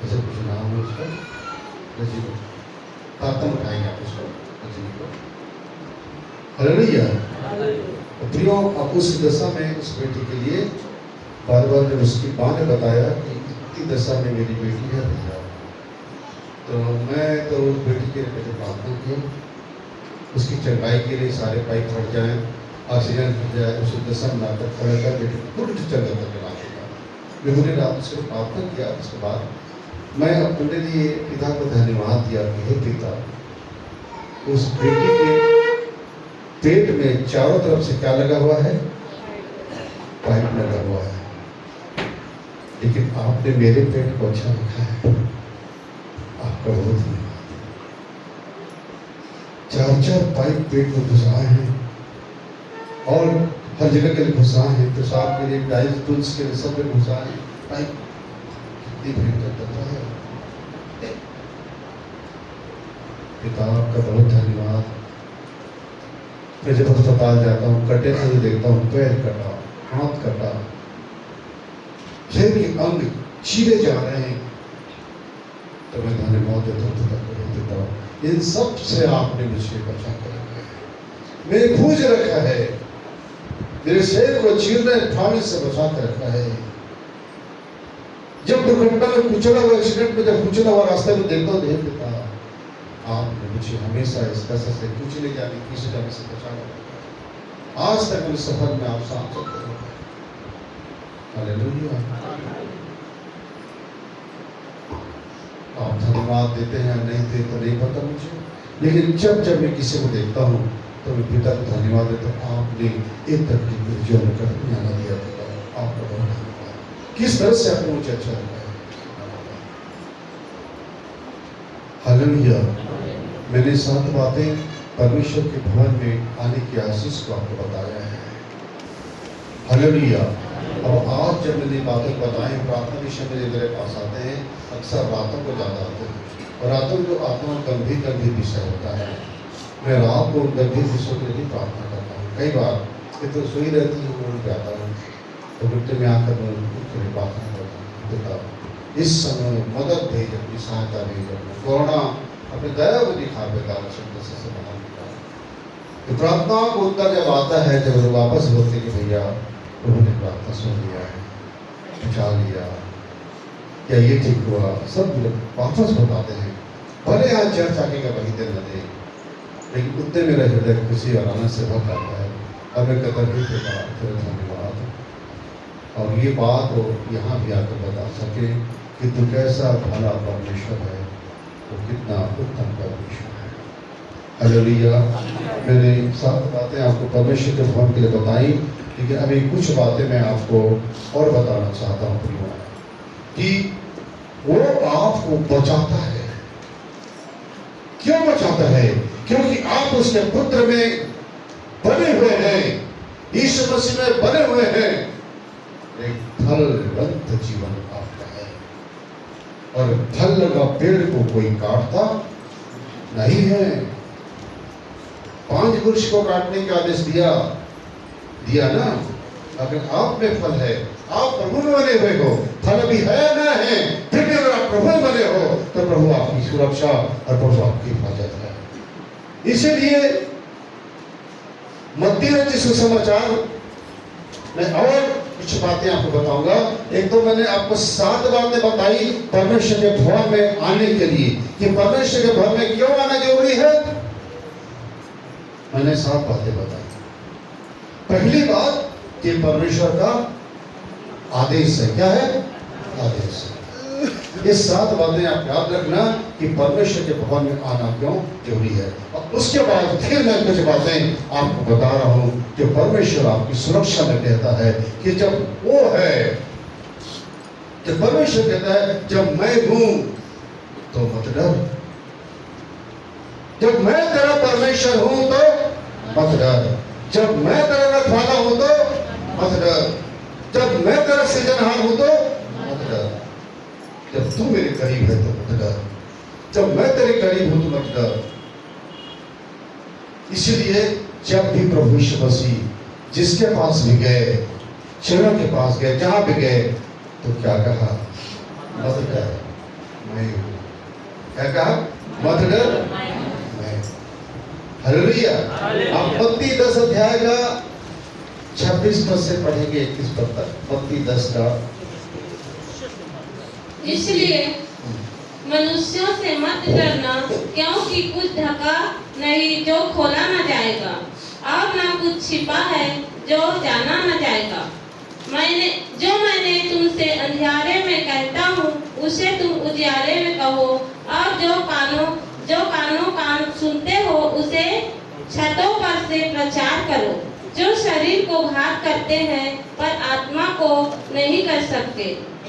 ऐसे कुछ नाम है उसका, रजनी, प्रार्थना उठाएंगे आप उसको, रजनी को। हालेलुया। प्रियो, अब उस दशा में उस बेटी के लिए बार बार जब उसकी माँ ने बताया कि इतनी दशा में मेरी बेटी है भैया, तो मैं तो उस बेटी के लिए प्रार्थना की, उसकी चंगाई के लिए सारे पाइप फट जाए, ऑक्सीजन फट जाए, उसे दशा में लाकर खड़ा कर बेटी पूरी चंगा करके ला चुका। मैं पूरी रात से प्रार्थना किया। उसके बाद मैं अपने लिए पिता को धन्यवाद दिया कि हे पिता, उस बेटी के पेट में चारों तरफ से क्या लगा हुआ है? पाइप लगा हुआ है, लेकिन आपने मेरे पेट को अच्छा रखा है, आपका बहुत धन्यवाद। 4 पाइप पेट में घुसाए हैं, और हर जगह के लिए घुसाए हैं, पेशाब के लिए, डाइज टूल्स के लिए, सब में घुसाए हैं पाइप। कितनी भयंकर करता है पिता, आपका बहुत धन्यवाद। मैं जब अस्पताल जाता हूँ, कटे से देखता हूँ, पैर कटा, हाथ कटा, शरीर के अंग चीरे जा रहे हैं, तो मैं धन्यवाद देता हूँ, इन सब से आपने मुझे बचा कर रखा है, मेरे भूज रखा है, मेरे शरीर को चीरने फाड़ने से बचा कर रखा है। जब दुर्घटना में कुचला हुआ, एक्सीडेंट में जब कुचला हुआ रास्ते में देखता हूँ, नहीं पिता, आपने मुझे हमेशा इस दशा से कुचले जाने, किसी जाने से बचा कर रखा है। आज तक मेरे सफर में आप साथ चलते रहो। हालेलुया। आप धन्यवाद देते हैं, नहीं देते तो नहीं पता मुझे, लेकिन जब मैं किसी को देखता हूँ तो मैं पिता को धन्यवाद देता हूँ। आपने एक तकलीफ में जो मैं कभी आना दिया पिता, आपका बहुत धन्यवाद। किस तरह से आपने मुझे अच्छा रखा है। हालेलुया। मैंने 7 बातें परमेश्वर के भवन में आने की आशीष को आपको बताया है। हालेलुया। अब आज जब मैंने बातें बताएं, प्रार्थना विषय में मेरे पास आते हैं, अक्सर रातों को ज़्यादा आते हैं, और रातों को आत्मा गंभीर विषय होता है। मैं रात को गंभीर विषयों के लिए प्रार्थना करता हूँ। कई बार तो सोई रहती हूँ, उठ जाता हूँ, तो मिट्टी में आकर मैं उनके लिए प्रार्थना करता हूँ। पिता, इस समय मदद भेज, अपनी सहायता भेज, कोरोना अपने दया को दिखा, बेकार शब्द से बाहर निकाल। तो प्रार्थना को उत्तर जब आता है, जब वो वापस बोलते कि भैया उन्होंने प्रार्थना सुन लिया है, बचा लिया, या ये ठीक हुआ, सब वापस बताते हैं। भले आज चर्च आगे का वही दिन न दे, लेकिन उतने मेरा हृदय खुशी और आनंद से भर जाता है। और मैं कहता हूँ तेरा धन्यवाद, और ये बात वो यहाँ भी आकर बता सके कि तू कैसा भला परमेश्वर है, वो कितना उत्तम परमेश्वर है। हालेलुया। मैंने 7 बातें आपको परमेश्वर के भवन के लिए बताई, लेकिन अभी कुछ बातें मैं आपको और बताना चाहता हूँ प्रियो, कि वो आपको बचाता है। क्यों बचाता है? क्योंकि आप उसके पुत्र में बने हुए हैं, यीशु मसीह में बने हुए हैं। एक फलवंत जीवन आपका है, और फल लगा पेड़ को कोई काटता नहीं है। 5 वृक्ष को काटने का आदेश दिया ना। अगर आप में फल है, आप प्रभु में बने हुए हो, फल अभी है ना है, फिर भी अगर आप प्रभु में बने हो, तो प्रभु आपकी सुरक्षा और प्रभु आपकी हिफाजत है। इसीलिए मत्ती रचित सुसमाचार में और कुछ बातें आपको बताऊंगा। एक तो मैंने आपको 7 बातें बताई परमेश्वर के भवन में आने के लिए, कि परमेश्वर के भवन में क्यों आना जरूरी है। मैंने 7 बातें बताई। पहली बात कि परमेश्वर का आदेश है। क्या है? आदेश है। ये 7 बातें आप याद रखना कि परमेश्वर के भवन में आना क्यों जरूरी है। और उसके बाद फिर मैं कुछ बातें आपको बता रहा हूं जो परमेश्वर आपकी सुरक्षा में कहता है कि जब वो है, जब परमेश्वर कहता है जब मैं हूं तो मत डर, जब मैं तेरा परमेश्वर हूं तो मत डर, जब मैं तेरा रखवाला हूं तो मत डर, जब मैं तेरा सृजनहार हूं तो मत डर, जब तू मेरे करीब है तो मत डर, जब मैं तेरे करीब हूं तो मत डर। इसलिए जब भी प्रभु यीशु मसीह जिसके पास भी गए, चरणों के पास गए, जहां भी गए, तो क्या कहा? मत डर मैं हूं। क्या कहा? मत डर मैं। हालेलुया। आप मत्ती 10 अध्याय का 26 पद से पढ़ेंगे 21 पद तक। मत्ती 10 का। इसलिए मनुष्यों से मत डरना, क्योंकि कुछ ढका नहीं जो खोला न जाएगा, और न कुछ छिपा है जो जाना न जाएगा। मैंने तुमसे अंधियारे में कहता हूँ, उसे तुम उजियारे में कहो, और जो कानों कान सुनते हो उसे छतों पर से प्रचार करो। जो शरीर को घात करते हैं पर आत्मा को नहीं कर सकते,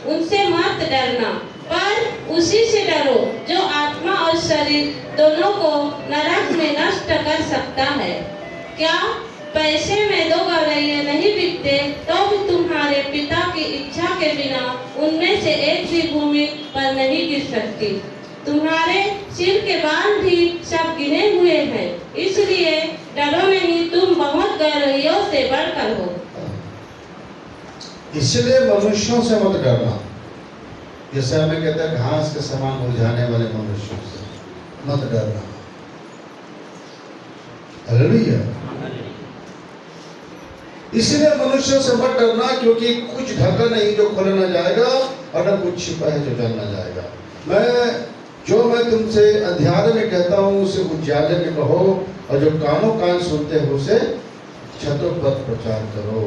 उनसे मत डरना, पर उसी से डरो जो आत्मा और शरीर दोनों को नरक में नष्ट कर सकता है। क्या पैसे में 2 गौरैया नहीं बिकते, तो भी तुम्हारे पिता की इच्छा के बिना उनमें से एक भी भूमि पर नहीं गिर सकती। तुम्हारे सिर के बाल भी सब गिने हुए हैं, इसलिए डरो नहीं, तुम बहुत गौरैयों से बढ़कर हो। इसलिए मनुष्यों से मत डरना, जैसे हमें कहते हैं घास के समान मुरझाने वाले मनुष्यों से मत डरना। हालेलुया। इसलिए मनुष्यों से मत डरना, क्योंकि कुछ ढका नहीं जो खोला न जाएगा, और न कुछ छिपा है जो जल न जाएगा। मैं तुमसे अंधियारे में कहता हूँ उसे उजियारे में कहो, और जो कानों कान सुनते हो उसे छतों पर प्रचार करो।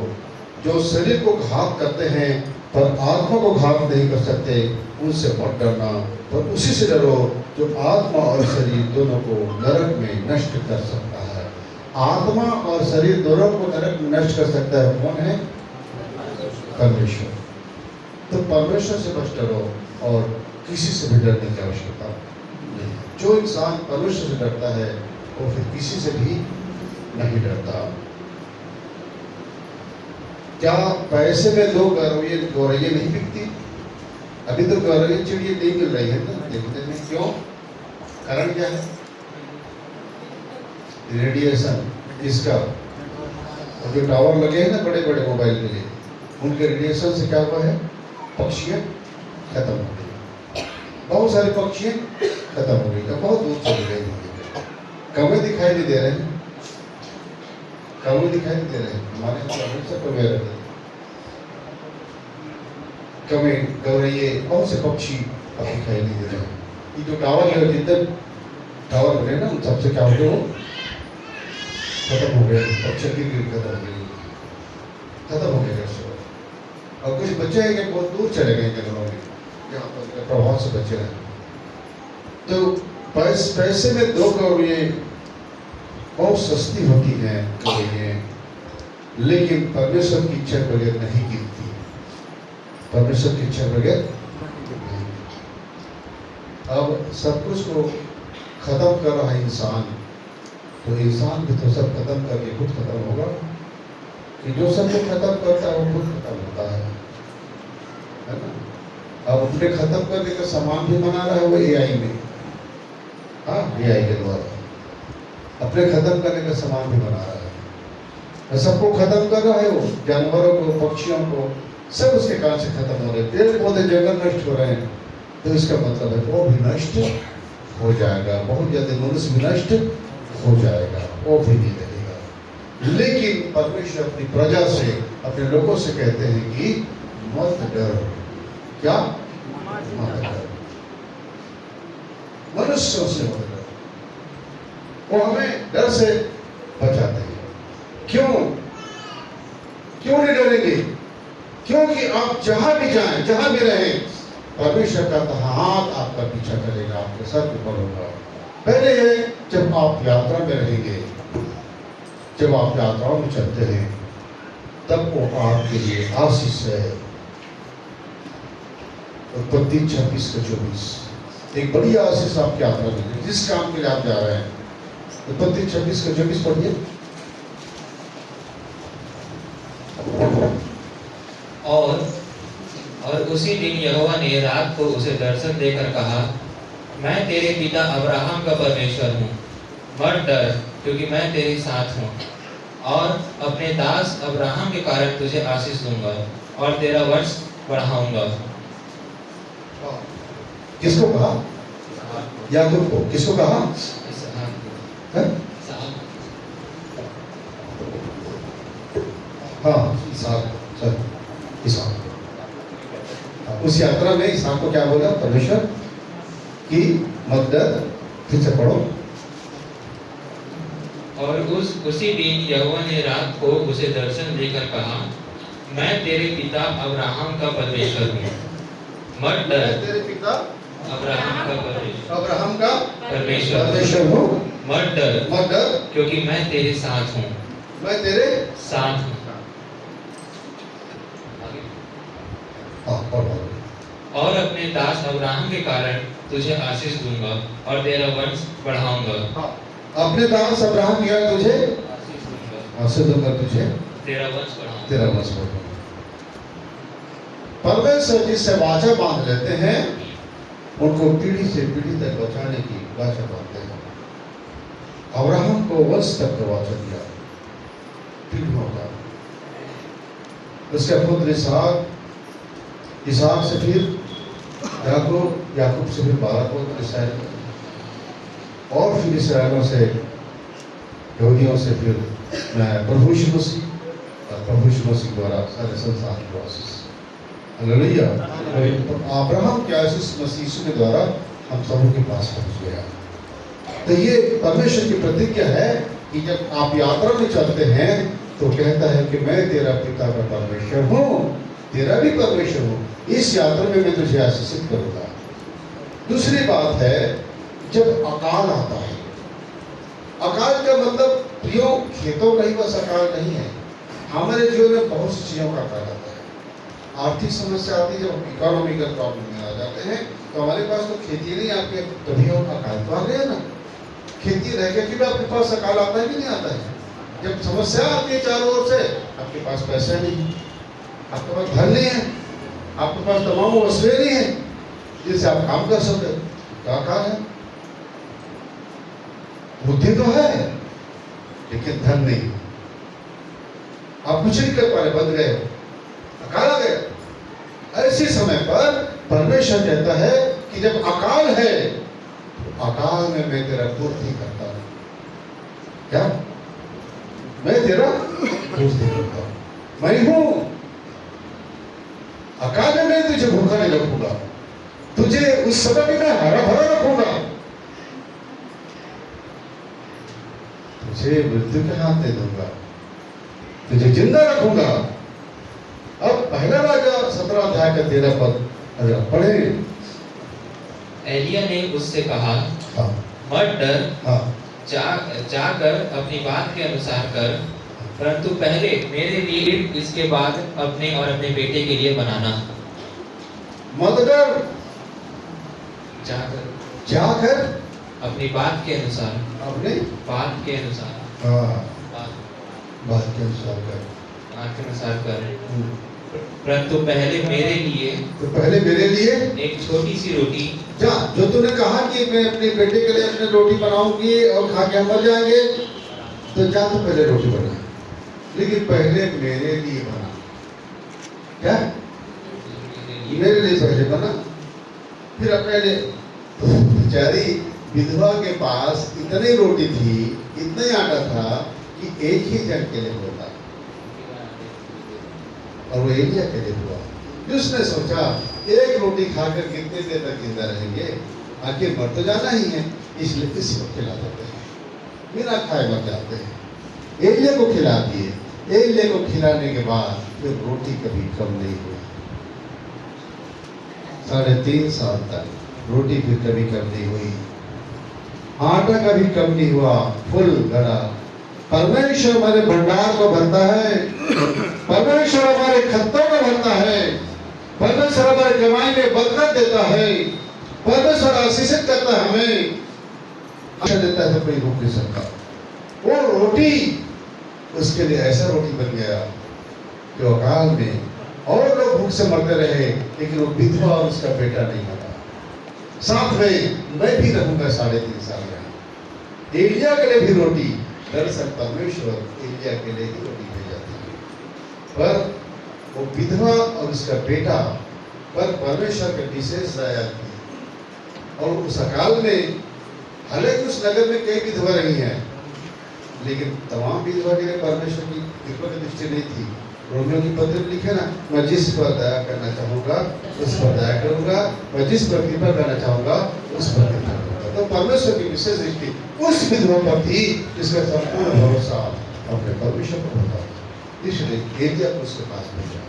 जो शरीर को घात करते हैं पर आत्मा को घात नहीं कर सकते, उनसे मत डरना, पर उसी से डरो जो आत्मा और शरीर दोनों को नरक में नष्ट कर सकता है। आत्मा और शरीर दोनों को नरक में नष्ट कर सकता है कौन है? परमेश्वर। तो परमेश्वर से बच डरो, और किसी से भी डरने की आवश्यकता नहीं। जो इंसान परमेश्वर से डरता है वो फिर किसी से भी नहीं डरता। क्या पैसे में 2 गौरैया नहीं बिकती? अभी तो गौरैया चिड़िया नहीं मिल रही है ना देखने में। क्यों? कारण क्या है? रेडिएशन। इसका और जो टावर लगे हैं ना बड़े बड़े मोबाइल के लिए, उनके रेडिएशन से क्या हुआ है? पक्षियां खत्म हो गई, बहुत सारे पक्षियां खत्म हो गई, बहुत दूर चले गए होंगे। कौवे दिखाई नहीं दे रहे हैं, कौवे दिखाई नहीं दे रहे हैं। हमारे हमेशा कौवे रहते हैं, कौवे, गौरैये, बहुत से पक्षी अब दिखाई नहीं दे रहे हैं। ये जो टावर है, जितने टावर बने ना, उन सबसे क्या हो गए? वो खत्म हो गए, पक्षियों की गिर खत्म हो गई, खत्म हो गए। और कुछ बच्चे हैं कि बहुत दूर चले गए जंगलों में, जहाँ पर प्रभाव से बचे हैं। तो पैसे में 2 गौरैया बहुत सस्ती होती हैं गौरैया, लेकिन परमेश्वर की इच्छा के बगैर नहीं गिरती। परमेश्वर की इच्छा के बगैर नहीं। अब सब कुछ को खत्म कर रहा है इंसान, तो इंसान भी तो सब खत्म करके खुद खत्म होगा। कि जो सब कुछ खत्म करता है वो खुद खत्म होता है ना। अब अपने खत्म करने का सामान भी बना रहा है वो AI में, हाँ, AI के द्वारा अपने खत्म करने का सामान भी बना रहा है। सबको खत्म कर रहा है वो, जानवरों को, पक्षियों को, सब उसके कारण से खत्म हो रहे हैं। पेड़ पौधे जंगल नष्ट हो रहे हैं, तो इसका मतलब है वो भी नष्ट हो जाएगा। बहुत ज्यादा मनुष्य भी नष्ट हो जाएगा, वो भी नहीं लगेगा। लेकिन परमेश्वर अपनी प्रजा से, अपने लोगों से कहते हैं कि मत डरो। क्या? मत डरो। मनुष्यों से मत डरो। वो हमें डर से बचाते हैं। क्यों नहीं डरेंगे? क्योंकि आप जहां भी जाएं, जहां भी रहें, परमेश्वर का हाथ आपका पीछा करेगा, आपके सर के ऊपर होगा। पहले है जब आप यात्रा में रहेंगे, जब आप यात्राओं में चलते हैं, तब वो आपके लिए आशीष है। उत्पत्ति 26:24 एक बड़ी आशीष आपकी यात्रा में, जिस काम के लिए आप जा रहे हैं। उत्पत्ति 26:24 पढ़िए। और उसी दिन यहोवा ने रात को उसे दर्शन देकर कहा, मैं तेरे पिता अब्राहम का परमेश्वर हूँ, मत डर, क्योंकि मैं तेरे साथ हूँ, और अपने दास अब्राहम के कारण तुझे आशीष दूंगा और तेरा वंश बढ़ाऊंगा। किसको कहा? याकूब को। किसको कहा? है? हाँ, इसहाक। उस यात्रा में इसहाक को क्या बोला? परमेश्वर की मत डर। फिर से पढ़ो। और उसी दिन यहोवा ने रात को उसे दर्शन देकर कहा, मैं तेरे पिता अब्राहम का परमेश्वर हूँ, मत डर। तेरे पिता अब्राहम का परमेश्वर, अब्राहम का परमेश्वर हूँ, मत डर, क्योंकि मैं तेरे साथ हूँ। मैं तेरे साथ हूँ। और अपने दास अब्राहम के कारण तुझे आशीष दूंगा और तेरा वंश बढ़ाऊंगा। अपने दास अब्राहम क्या तुझे आशीष दूंगा, आशीष दूंगा, तुझे तेरा वंश बढ़ाऊंगा। तेरा वंश बढ़ाऊंगा। परमेश्वर जिससे वाचा बांध लेते हैं, उनको पीढ़ी से पीढ़ी तक बचाने की वाचा बांधते हैं। अब्राहम को वंश तक का वाचा दिया, पीढ़ियों का। उसके पुत्र इसहाक से फिर याकूब, याकूब से फिर 12 पुत्र इसराइल, और फिर इसराइलों से, यहूदियों से फिर प्रभु यीशु मसीह, और प्रभु यीशु मसीह द्वारा सारे संसार की आशीष। हालेलुया। तो अब्राहम की आशीष मसीह यीशु के द्वारा हम सबों के पास पहुंच गया। तो ये परमेश्वर की प्रतिज्ञा है कि जब आप यात्रा में चलते हैं तो कहता है कि मैं तेरा पिता का परमेश्वर हूँ, तेरा भी परमेश्वर हूँ, इस यात्रा में मैं तुझे आशीषित करूंगा। दूसरी बात है, जब अकाल आता है, अकाल का मतलब प्रियो खेतों का ही बस अकाल नहीं है। हमारे जीवन में बहुत सी चीजों का अकाल आता है। आर्थिक समस्या आती है, जब हम इकोनॉमिकल प्रॉब्लम में आ जाते हैं, तो हमारे पास तो खेती नहीं आती है, तभी हम अकाल तो आ गया ना। खेती रह गया कि भी आपके पास अकाल आता है कि नहीं आता है? जब समस्या आती है चारों ओर से, आपके पास पैसा नहीं, आपके पास धन नहीं है, आपके पास तमाम वस्तुएं नहीं है जिससे आप काम कर सकते, तो अकाल है। बुद्धि तो है लेकिन धन नहीं, आप कुछ नहीं कर पा रहे, बंद गए, अकाल आ गया। ऐसे समय पर परमेश्वर कहता है कि जब अकाल है, तो अकाल में मैं तेरा पूर्ति करता हूं। क्या? मैं तेरा पूर्ति करता हूं, मैं हूं। अकाल में मैं तुझे भूखा नहीं रखूंगा, तुझे उस समय भी मैं हरा भरा रखूंगा, तुझे मृत्यु के हाथ दे दूंगा, तुझे जिंदा रखूंगा। अब पहला राजा 17 अध्याय का 13 पद अगर पढ़े। एलिया ने उससे कहा, हाँ, मत डर, हाँ, जाकर अपनी बात के अनुसार कर, परंतु पहले मेरे लिए, इसके बाद अपने और अपने बेटे के लिए बनाना। मत डर, जाकर अपनी बात के अनुसार, अपने बात के अनुसार, हाँ, बात बात के अनुसार कर, के अनुसार कर, परंतु पहले मेरे लिए, तो पहले मेरे लिए एक छोटी सी रोटी, जा, जो तूने कहा कि मैं अपने बेटे के लिए अपने रोटी बनाऊंगी और खा के हम मर जाएंगे, तो जा तो पहले रोटी बना, लेकिन पहले मेरे लिए बना। क्या? मेरे लिए पहले बना, फिर अपने लिए। बेचारी विधवा के पास इतनी रोटी थी, इतना ही आटा था कि एक ही जन के लिए होता, और वो एलिया के लिए हुआ। उसने सोचा एक रोटी खाकर कितने देर तक जिंदा रहेंगे, आखिर मर तो जाना ही है, इसलिए किसी को खिला देते हैं, बिना खाए मर जाते हैं। एलिया को खिला दिए। एलिया को खिलाने के बाद फिर रोटी कभी कम नहीं हुई। 3.5 साल तक रोटी फिर कभी कम नहीं हुई, आटा कभी कम नहीं हुआ, फुल भरा। परमेश्वर हमारे भंडार को भरता है, परमेश्वर हमारे खत्तों को भरता है, परमेश्वर हमारे कमाई में बरकत देता है, परमेश्वर आशीषित करता है, हमें आशा देता है, तो कोई रोक नहीं सकता। वो रोटी उसके लिए ऐसा रोटी बन गया कि अकाल में और लोग भूख से मरते रहे, लेकिन वो विधवा और उसका बेटा नहीं मरा। साथ में मैं भी रहूंगा 3.5 साल यहाँ। एलिया के लिए भी रोटी, दरअसल परमेश्वर एलिया के लिए ही रोटी भेजा था, पर वो विधवा और उसका बेटा पर परमेश्वर के विशेष दया की। और उस अकाल में हालांकि उस नगर में कई विधवा रही हैं, लेकिन तमाम विधवा के लिए परमेश्वर की कृपा की दृष्टि नहीं थी। रोमियो की पत्र में लिखे ना, मैं जिस पर दया करना चाहूंगा उस पर दया करूंगा, मैं जिस पर कृपा करना चाहूंगा उस पर कृपा करूंगा। तो परमेश्वर की विशेष दृष्टि उस विधवा पर थी जिसका संपूर्ण भरोसा अपने परमेश्वर पर होता, इसलिए एलिया को उसके पास भेजा।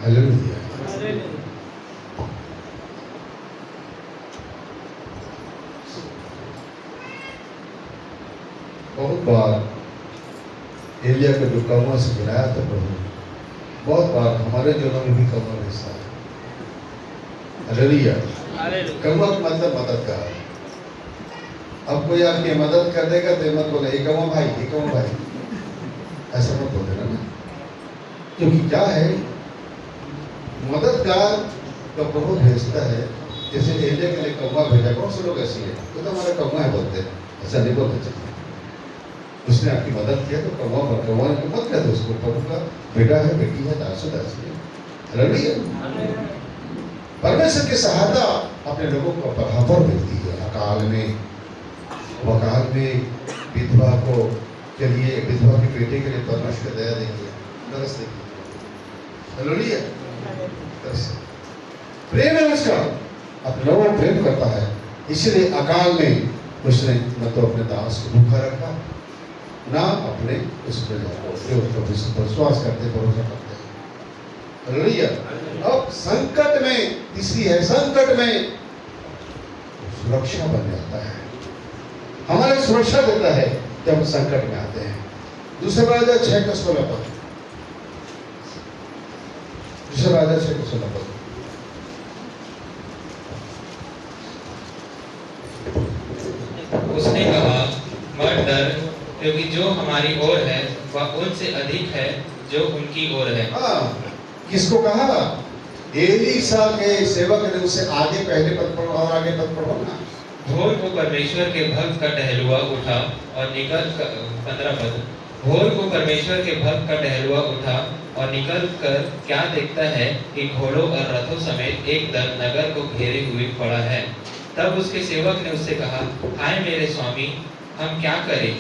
हालेलुया। बहुत बार एलिया को जो कौवा से गिराया था प्रभु, बहुत बार हमारे जीवनों में भी कौवा ऐसा है। हालेलुया। कौवा मतलब मददगार। अब कोई आपकी मदद कर देगा तो मत बोले ये कौवा भाई, ये कौवा भाई, ऐसा मत बोल देना ना, क्योंकि क्या है, मददगार का प्रभु भेजता है। जैसे एलिया के लिए कौवा भेजा, कौन से लोग ऐसे हैं तो हमारा कौवा है बोलते हैं, ऐसा नहीं बोलना चाहिए। उसने आपकी मदद किया तो कौवा पर कौवा को मत कहते, उसको प्रभु का बेटा है, बेटी है, दास है। हालेलुया। परमेश्वर की सहायता अपने लोगों को बढ़ावा मिलती है अकाल में। अकाल में विधवा को के लिए, विधवा के बेटे के लिए परमेश्वर दया देखिए, तरस देखिए। हालेलुया। प्रेम है उसका, अपने लोगों को प्रेम करता है, इसलिए अकाल में उसने न तो अपने दास को भूखा रखा, ना अपने उस पर विश्वास करते, भरोसा करते हैं। हालेलुया। अब संकट में, तीसरी है, संकट में सुरक्षा बन जाता है, हमारे सुरक्षा देता है जब हम संकट में आते हैं। दूसरा राजा 6:16 पद, दूसरा राजा 6:16 पद। उसने कहा, मत डर, क्योंकि जो हमारी ओर है वह उनसे अधिक है जो उनकी ओर है। किसको कहा? एलीशा के सेवक ने उसे आगे पहले पद पढ़ो और आगे पद पढ़ो ना। भोर को परमेश्वर के भक्त का टहलुआ उठा और निकल 15 पद। भोर को परमेश्वर के भक्त का टहलुआ उठा और निकल कर क्या देखता है कि घोड़ों और रथों समेत एक दल नगर को घेरे हुए पड़ा है। तब उसके सेवक ने उससे कहा, हाय मेरे स्वामी, हम क्या करें?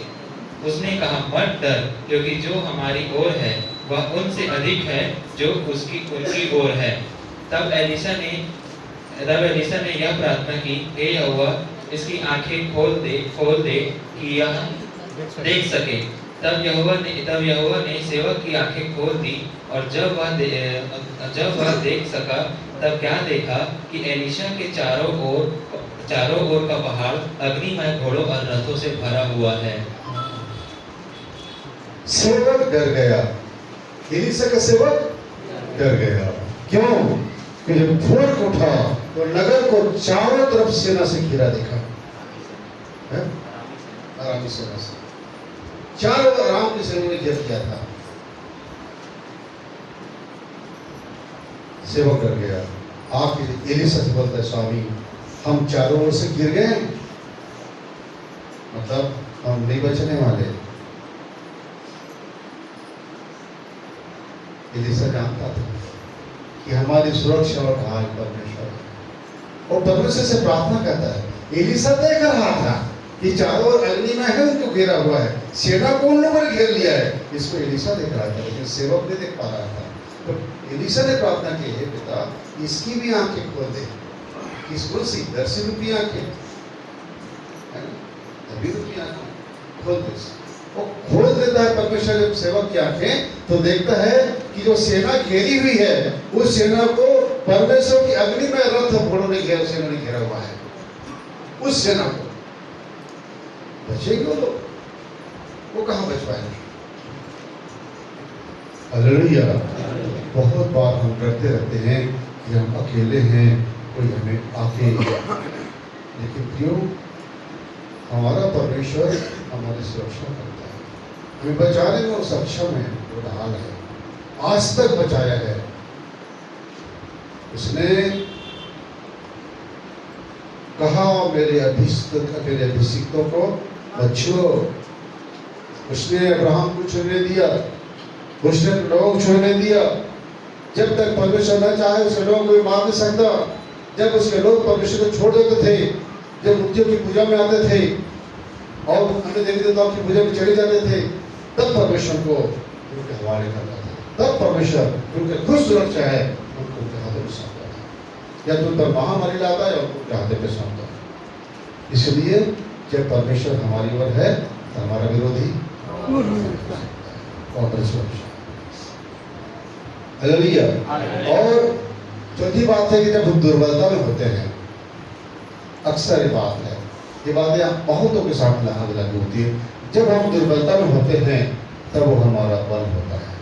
उसने कहा, मत डर, क्योंकि जो हमारी ओर है वह उनसे अधिक है जो उनकी ओर है। तब एलीशा ने यह प्रार्थना की, हे यहोवा, इसकी आंखें खोल दे कि यह देख सके। तब यहोवा ने सेवक की आंखें खोल दी, और जब वह देख सका तब क्या देखा कि एलीशा के चारों ओर का पहाड़ अग्निमय घोड़ों और रथों से भरा हुआ है। सेवक डर गया, एलीशा का सेवक डर गया। क्यों? कि जब भोर को उठा तो नगर को चारों तरफ सेना से घिरा देखा है, आराम सेना से, चारों आराम की सेना ने घेर किया था। सेवक डर गया, आके एलीशा से बोलता है, स्वामी, हम चारों ओर से गिर गए, मतलब हम नहीं बचने वाले। एलीशा जानता था कि हमारी सुरक्षा और ढाल परमेश्वर है, और परमेश्वर से प्रार्थना करता है। एलीशा देख रहा था कि चारों ओर अग्नि में है, उनको घेरा हुआ है, सेना को उन लोगों ने घेर लिया है। इसको एलीशा देख रहा था, लेकिन सेवक नहीं देख पा रहा था। तो एलीशा ने प्रार्थना की, हे पिता, इसकी भी आंखें खोल दे। किसको? सी दर्शी रूपी आंखें, है ना, अभी रूपी आंखें खोल दे। वो खोल देता है परमेश्वर जब सेवक की आंखें, तो देखता है कि जो सेना घेरी हुई है उस सेना को परमेश्वर की अग्नि में रथ घोड़ों ने सेना ने घेरा हुआ है। उस सेना को बचेंगे वो लोग, वो कहाँ बच पाएंगे? हालेलुया। बहुत बार हम डरते रहते हैं कि हम अकेले हैं, कोई हमें आके, लेकिन क्यों? हमारा परमेश्वर हमारी सुरक्षा करता है, हमें बचाने में वो सक्षम है, वो ढाल है, आज तक बचाया है उसने। कहा मेरे अभिषिक्तों को बच्चों, उसने अब्राहम को चुनने दिया, उसने लोगों को छोड़ने दिया। जब तक परमेश्वर न चाहे उसके लोगों को मार नहीं सकता। जब उसके लोग परमेश्वर को छोड़ देते थे, जब मूर्तियों की पूजा में आते थे और अन्य देवी देवताओं की पूजा में चले जाते थे, तब परमेश्वर को उनके हवाले करता था। तब परमेश्वर उनके खुद सुरक्षा है उनको उनके हाथों में सौंपता था, या तो उन पर महामारी लाता है और उनके हाथों में सौंपता है। इसलिए जब परमेश्वर हमारी ओर है तो हमारा विरोधी और सुरक्षा। हालेलुया। और चौथी बात है कि जब हम दुर्बलता में होते हैं, अक्सर ये बात है, ये बातें बहुतों के साथ लागू होती है, जब हम दुर्बलता में होते हैं तब वो हमारा बल होता है।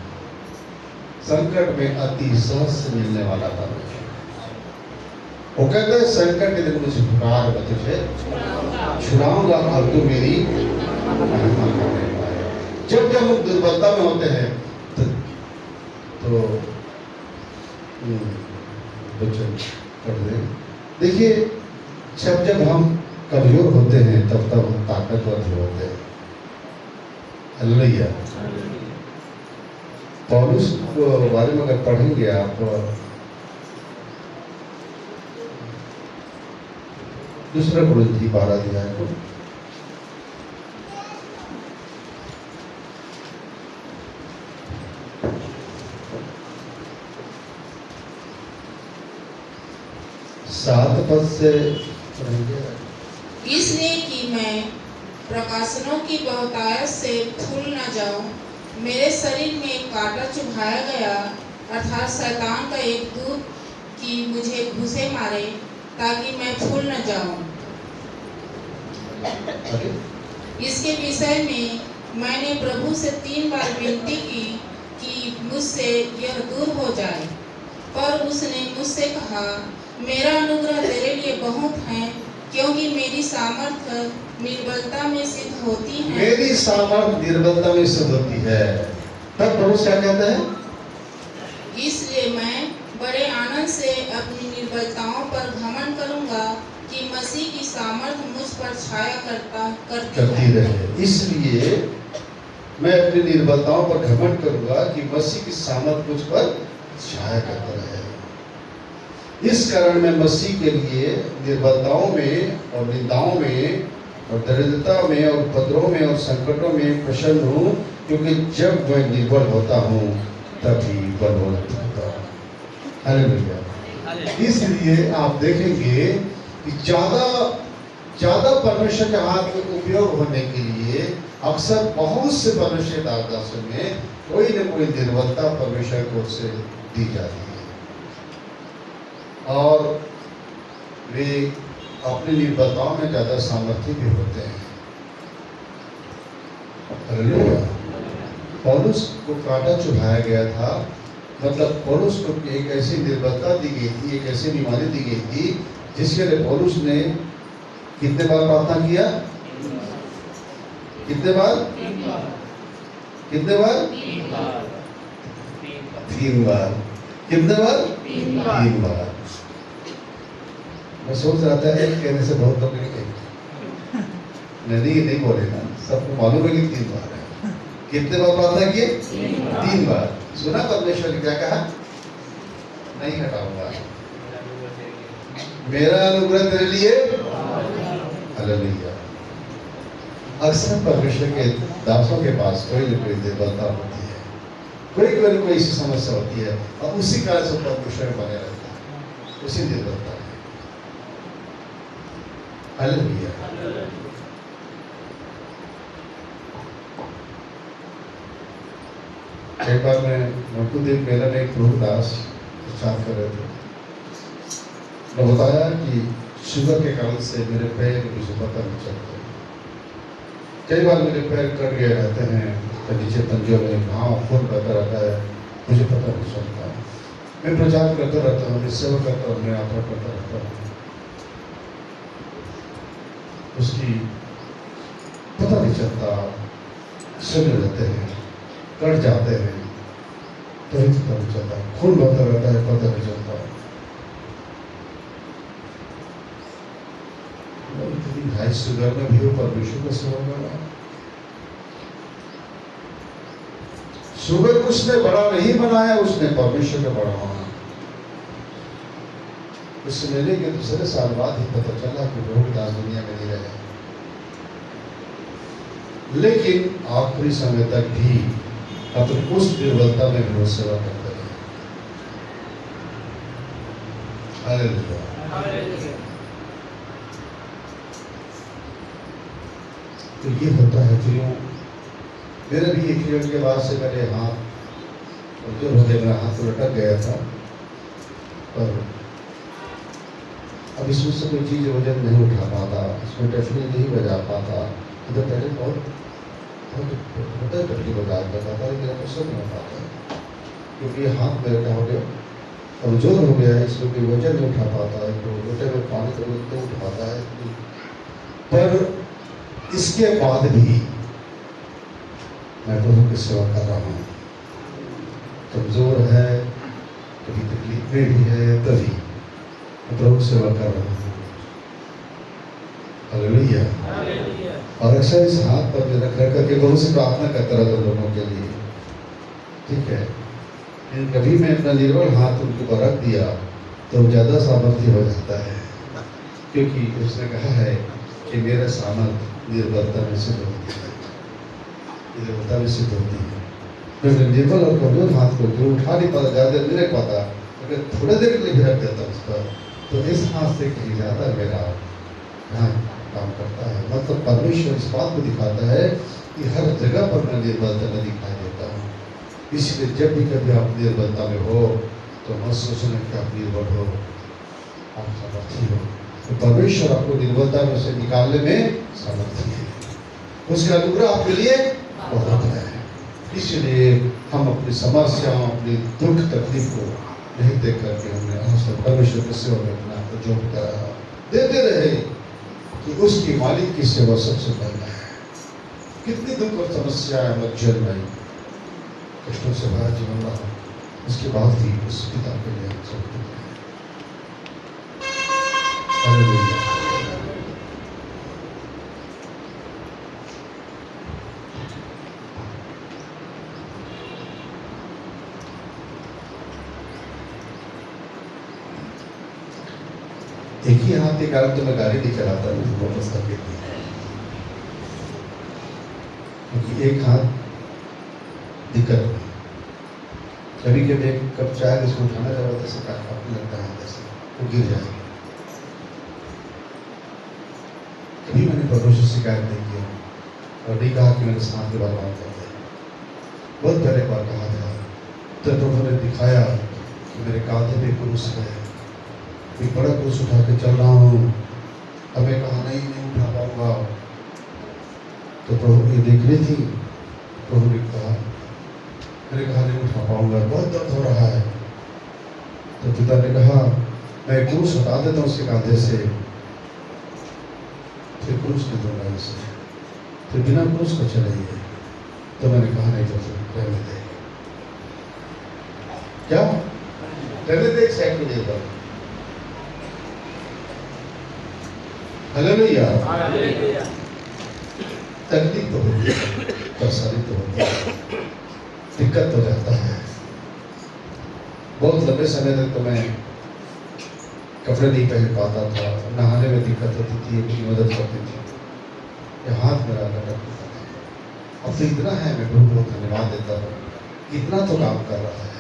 संकट में अति सहज से मिलने वाला बल, वो कहते हैं संकट के दिन मुझे पुकार तुझे छुड़ाऊंगा और तू मेरी महिमा करेगा। जब हम दुर्बलता में होते हैं तो वचन पढ़ दें। देखिए, जब हम कमजोर होते हैं तब हम ताकतवर होते हैं। हालेलुया। पौलुस के बारे में अगर पढ़ेंगे आप, दूसरा कुरिन्थी 12 अध्याय को, सात पद से पढ़ेंगे। इसलिए कि मैं प्रकाशनों की बहुतायत से फूल न जाऊं, मेरे शरीर में एक कांटा चुभाया गया, अर्थात शैतान का एक दूत कि मुझे घुसे मारे, ताकि मैं फूल न जाऊं। इसके विषय में मैंने प्रभु से 3 बार विनती की कि मुझसे यह दूर हो जाए, पर उसने मुझसे कहा, मेरा अनुग्रह तेरे लिए बहुत है, क्योंकि मेरी सामर्थ्य निर्बलता में सिद्ध होती है। मेरी सामर्थ्य निर्बलता में सिद्ध होती है। तब प्रभु क्या कहता है? इसलिए मैं बड़े आनंद से अपनी निर्बलताओं पर घमंड करूंगा कि मसीह की सामर्थ्य मुझ पर छाया करती रहे। इसलिए मैं अपनी निर्बलताओं पर घमंड करूंगा कि मसीह की सामर्थ्य मुझ पर छाया करता रहे। इस कारण मैं मसीह के लिए निर्बलताओं में और निंदाओं में और दरिद्रता में और उपद्रवों में और संकटों में प्रसन्न हूँ, क्योंकि जब मैं निर्बल होता हूँ तभी बल होता है। हालेलुया। इसलिए आप देखेंगे कि ज्यादा परमेश्वर के हाथ में उपयोग होने के लिए अक्सर बहुत से परमेश्वर दासों में कोई न कोई निर्बलता परमेश्वर की ओर से दी जाती है, और वे अपनी निर्बलताओं में ज्यादा सामर्थ्य भी होते हैं। हालेलुया। पौलुस को कांटा चुभाया गया था, मतलब पौलुस को एक ऐसी निर्बलता दी गई थी, एक ऐसी बीमारी दी गई थी जिसके लिए पौलुस ने कितने बार प्रार्थना किया? कितने बार? 3 बार। कितने बार? 3 बार। मैं सोच रहा था एक कहने से बहुत लोग नहीं बोले ना, सबको मालूम है कि 3 बार है। कितने बार प्रार्थना किए? 3 बार। सुना परमेश्वर ने क्या कहा? नहीं हटाऊंगा, मेरा अनुग्रह तेरे लिए। हालेलुया। अक्सर परमेश्वर के दासों के पास कोई न कोई निर्बलता होती है, कोई ऐसी समस्या होती है, और उसी कारण से परमेश्वर बने रहता है, उसी निर्बलता है। हालेलुया। एक बार मैं मकुदेव मेला में एक प्रभुदास प्रचार कर रहे थे। मैं बताया कि शुगर के कारण से मेरे पैर मुझे पता नहीं चलता। कई बार मेरे पैर कट गए रहते हैं, तो नीचे पंजों में घाव खून बहता रहता है, मुझे पता नहीं चलता। मैं प्रचार करता रहता हूँ, मैं सेवा करता हूँ, मैं यात्रा करता रहता हूँ, उसकी पता नहीं चलता। सुन रहते हैं, कट जाते हैं, तो पता नहीं चलता। खून बहता रहता है, पता नहीं चलता। इतनी हाई शुगर में भी वो परमेश्वर का सेवा कर रहा है। शुगर को उसने बड़ा नहीं बनाया, उसने परमेश्वर का बड़ा बनाया। उस मेले के दूसरे साल बाद ही पता चला कि प्रभुदास दुनिया में नहीं रहे, लेकिन आखिरी समय तक भी अपनी उस निर्बलता में भी वो सेवा करते रहे। हालेलुया। तो ये होता है प्रियो। मेरा भी एक योग के बाद से मेरे हाथ और जो होते मेरा हाथ लटक गया था, पर अब इसमें से कोई चीज़ वजन नहीं उठा पाता, इसमें टफली नहीं बजा पाता। तो पहले बहुत टफली बजा करता था, लेकिन अब सब नहीं हो पाता, क्योंकि ये हाथ मेरे का हो गया, कमजोर हो गया है, इसमें कोई वजन नहीं उठा पाता है। तो लोटे में पानी तो उठाता है, पर इसके बाद भी मैं प्रभु की सेवा कर रहा हूँ। कमजोर है, कभी तकलीफ में भी है, तभी मैं प्रभु की सेवा कर रहा हूँ। हालेलुया। और अक्सर इस हाथ पर रख करके प्रभु से प्रार्थना करता रहता हूँ लोगों के लिए, ठीक है। लेकिन कभी मैं अपना निर्बल हाथ उनके ऊपर रख दिया तो ज़्यादा सामर्थ्य हो जाता है, क्योंकि उसने कहा है कि मेरा सामर्थ निर्बलता में सिद्ध होती है, निर्बलता में सिद्ध होती है। मैं निर्बल और कमजोर हाथ को जो उठा नहीं पाता, ज़्यादा देर नहीं रख पाता, अगर थोड़ा देर के लिए भी रख देता उस पर, तो इस हाथ से कहीं ज़्यादा मेरा ध्यान काम करता है। मतलब परमेश्वर इस बात को दिखाता है कि हर जगह पर मैं निर्बलता में दिखाई देता हूँ। इसलिए जब भी कभी आप निर्बलता में हो तो मत सोचना कि आप निर्बल हो, आप सामर्थी हो। तो परमेश्वर आपको निर्बलता में से निकालने में सामर्थी है, उसका अनुग्रह आपके लिए बहुत है। इसलिए हम अपनी समस्याओं, अपनी दुख तकलीफ को नहीं देख करके हमने परमेश्वर की सेवा में अपना आपको जोड़ता रहा, देते रहे कि उसकी मालिक की सेवा सबसे पहले है। कितनी दुख और समस्याएं मज्जर में कष्टों से भरा जीवन रहा, उसके बाद भी उस पिता के लिए हम सब कुछ हैं। हालेलुया। एक ही हाथ के कारण तो मैं गाड़ी नहीं चलाता हूँ, व्यवस्था के लिए, क्योंकि एक हाथ दिक्कत है। कभी कभी एक कप चाय इसको उठाना जब होता है काफी लगता है, जैसे वो गिर जाए। कभी मैंने परमेश्वर से शिकायत नहीं किया और नहीं कहा कि मैंने साथ के बार बात कर दिया। बहुत पहले बार कहा था, तो प्रभु ने दिखाया कि मेरे कांधे में क्रूस है, एक बड़ा क्रूस उठा के चल रहा हूँ। अब मैं कहा नहीं उठा पाऊंगा, तो प्रभु ये देख रही थी। प्रभु ने कहा, मैंने कहा नहीं उठा पाऊंगा, बहुत दर्द हो रहा है। तो पिता ने कहा मैं क्रूस हटा देता हूँ उसके कांधे से, फिर क्रूस नहीं दूंगा इसे, फिर बिना क्रूस को चलाइए। तो मैंने कहा नहीं, तो फिर रहने दे। क्या रहने दे, एक साइड में देता। हालेलुया। तकलीफ तो होती है, परेशानी तो होती है, दिक्कत तो रहता है। बहुत लंबे समय तक तो मैं कपड़े नहीं पहन पाता था, नहाने में दिक्कत होती थी, मेरी मदद करती थी, ये हाथ मेरा लटक होता था। अब तो इतना है, मैं बहुत बहुत धन्यवाद देता हूँ, इतना तो काम कर रहा है।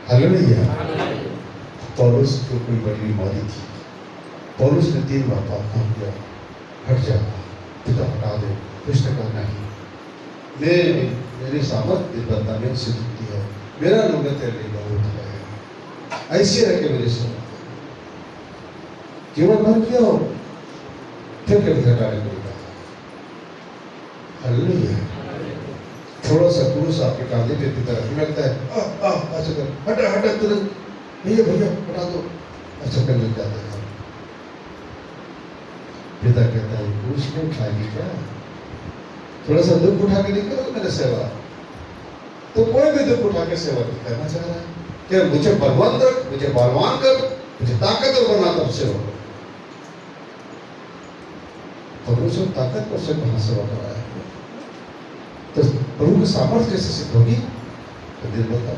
हालेलुया। पौलुस को कोई बड़ी बीमारी थी, पौलुस ने 3 बार प्रार्थना किया, हट जा पिता, हटा दे। कृष्ण कहा नहीं, मेरी सामर्थ निर्बलता में सिद्ध होती है, मेरा अनुग्रह तेरे लिए बहुत है। ऐसे रह के मेरे सामर्थ जीवन भर किया हो, फिर कभी घटाने को कहा। हालेलुया। थोड़ा सा पुरुष आपके कांधे पे तरफ लगता है, ऐसा कर, हटा हटा तुरंत, भैया भैया हटा दो, ऐसा कर लग जाता है। पिता कहता है पुरुष को उठाएगी क्या, थोड़ा सा दुख उठा के नहीं करोगे मेरे सेवा। तो कोई भी दुख उठा के सेवा नहीं करना चाह रहा है, क्या मुझे बलवंत रख, मुझे बलवान कर, मुझे ताकतवर बना, तब सेवा करो। प्रभु से ताकतवर से कहाँ सेवा कराया, तो प्रभु की सामर्थ्य कैसे सिद्ध होगी, तो निर्बलता।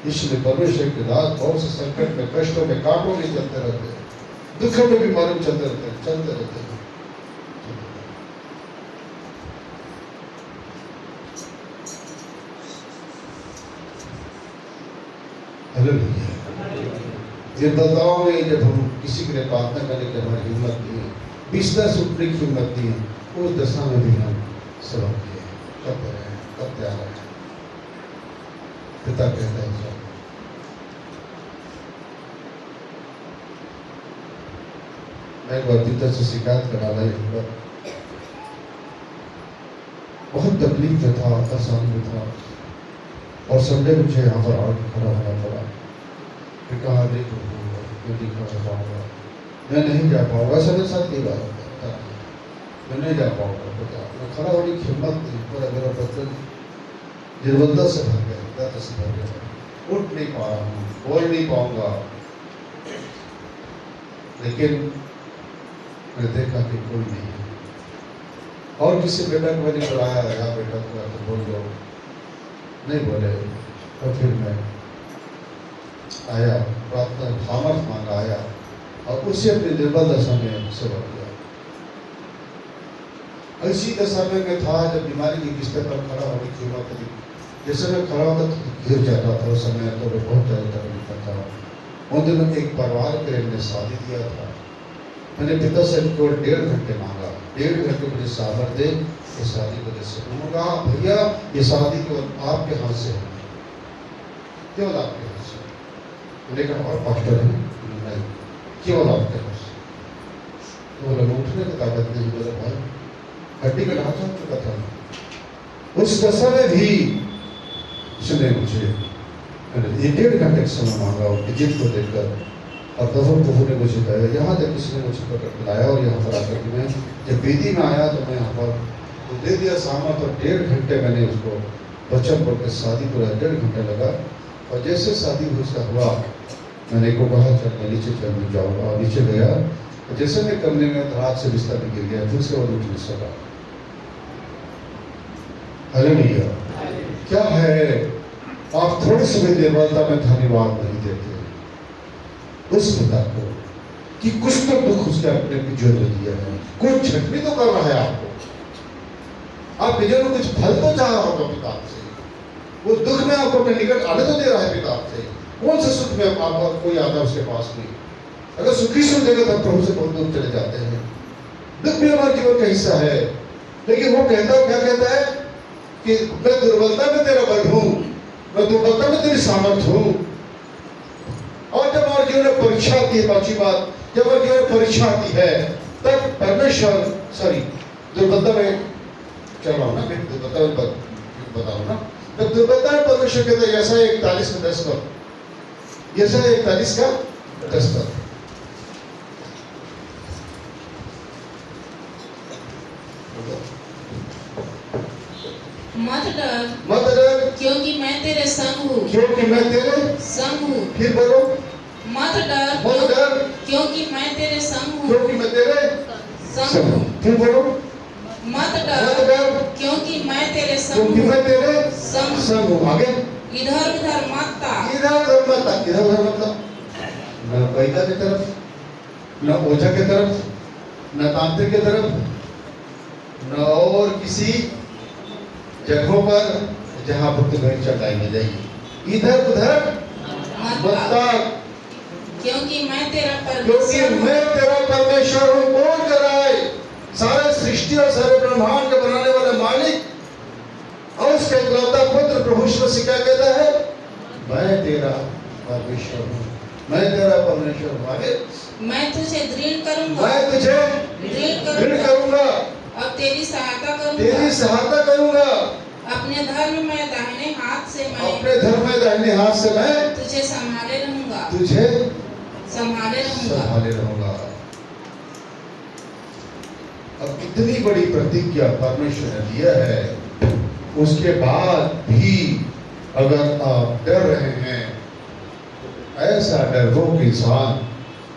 इसलिए परमेश्वर के दास बहुत से संकट में, कष्टों में, कांटों में चलते रहते हैं, दुखों में, बीमारी में चलते रहते हैं। हालेलुया। निर्बलताओं में जब हम किसी के लिए प्रार्थना करने की हमारी हिम्मत नहीं है, बिस्तर से उठने की हिम्मत नहीं है, उस दशा में भी हम सेवा किए करते रहे, करते आ रहे हैं। पिता कहता है सब मैं एक बार पिता से शिकायत करा रहा, बहुत तकलीफ में था, परेशानी में था, और संडे मुझे यहाँ पर आकर खड़ा होना पड़ा। फिर कहा नहीं खड़ा पाऊंगा, मैं नहीं जा पाऊंगा, ऐसा मेरे साथ नहीं बात, मैं नहीं जा पाऊंगा पिता। मैं खड़ा होने की हिम्मत नहीं, पूरा मेरा बदन निर्बलता से भर गया, से भर गया, उठ नहीं पा रहा हूँ, बोल नहीं पाऊंगा। लेकिन मैं देखा कि कोई नहीं है, और किसी बेटा को मैंने बुलाया, या बेटा को तो बोल दो, नहीं बोले। और फिर मैं आया, प्रार्थना सामर्थ मांगा, आया और उससे अपनी निर्बल दशा में सेवा किया। ऐसी दशा में मैं था जब बीमारी की बिस्तर पर खड़ा होने की हिम्मत थी, जैसे मैं खड़ा होता तो गिर जाता था। उस समय तो मैं बहुत ज़्यादा तकलीफ था। उन दिनों एक परिवार के लिए शादी दिया था, मैंने पिता से केवल 1.5 घंटे मांगा, 1.5 घंटे मुझे सामर्थ दे, ये शादी को जैसे उन्होंने कहा भैया ये शादी केवल आपके हाथ से है, केवल आपके हाथ से। मैंने कहा और पास्टर है, नहीं केवल आपके हाथ से। तो बोला उठने की ताकत नहीं। बोला भाई हड्डी का ढांचा हो चुका था। उस दशा में भी उसने मुझे 1.5 घंटे का समय मांगा और जिद को देखकर, और तब प्रभु ने मुझे कहा, यहाँ तक किसी ने मुझे पकड़ लाया और यहाँ पर आकर के मैं जब वेदी में आया तो मैं यहाँ पर तो दे दिया सामर्थ, और 1.5 घंटे मैंने उसको वचन बोल के शादी पूरा 1.5 घंटे लगा। और जैसे शादी उसका हुआ, मैंने को कहा चल मैं नीचे चल जाऊँगा, और नीचे गया। और जैसे मैं कमरे में रात से बिस्तर में गिर गया, फिर से वो उठ नहीं सका। हालेलुया। क्या है, आप थोड़े समय निर्बलता में धन्यवाद नहीं देते उस पिता को कि कुछ तो दुख उसके अपने जो दिया है, कुछ छटनी तो कर रहा है आपको, आप निजे में कुछ फल तो चाह होगा पिता से, वो दुख में आपको अपने निकट आने तो दे रहा है पिता से। कौन से सुख में आपका कोई आता है उसके पास नहीं। अगर सुखी सुन देगा तब प्रभु से बहुत दूर चले जाते हैं। दुख भी हमारे जीवन का हिस्सा है, लेकिन वो कहता क्या कहता है कि मैं दुर्बलता में तेरा बल हूँ, मैं दुर्बलता में तेरी सामर्थ हूँ। और जब हमारे जीवन में परीक्षा आती है, पांचवी बात, जब हमारे जीवन में परीक्षा आती है तब परमेश्वर दुर्बलता में चल रहा हूँ ना, मैं दुर्बलता में बताऊँ ना, जब दुर्बलता में परमेश्वर कहता है ऐसा 41 में 10 पर, ऐसा 41 का 10 पर, मत डर, मत डर क्योंकि मैं तेरे संग हूँ, क्योंकि मैं तेरे संग हूँ। फिर बोलो, मत डर, मत डर क्योंकि मैं तेरे संग हूँ, क्योंकि मैं तेरे संग हूँ। फिर बोलो, मत मत डर, डर क्योंकि मैं तेरे संग क्योंकि हूँ, मैं तेरे संग हूँ। आगे इधर उधर मत ताक, इधर उधर मत ताक। इधर उधर मतलब न वैद्य की तरफ, न ओझा की तरफ, न तांत्रिक की तरफ, न और किसी जगहों पर जहाँ पर तुम्हें चढ़ाई नहीं जाएगी। इधर उधर मत मत ताक, ताक, क्योंकि मैं तेरा क्योंकि परमेश्वर हूँ। मैं तेरा परमेश्वर हूँ। कौन कर रहा है? सारे सृष्टि और सारे ब्रह्मांड के बनाने वाला मालिक और उसका इकलौता पुत्र प्रभु यीशु मसीह क्या कहता है? मैं तेरा परमेश्वर हूँ, मैं तेरा परमेश्वर हूँ। आगे, मैं तुझे दृढ़ करूंगा, मैं तुझे दृढ़ करूंगा और तेरी सहायता करूंगा। तेरी सहायता करूंगा। अपने धर्म में दाहिने हाथ से मैं अपने धर्म में दाहिने हाथ से मैं तुझे संभाले रहूंगा, तुझे संभाले रहूंगा। संभाले रहूंगा। अब इतनी बड़ी प्रतिज्ञा परमेश्वर ने दिया है, उसके बाद भी अगर आप डर रहे हैं, ऐसा डरपोक इंसान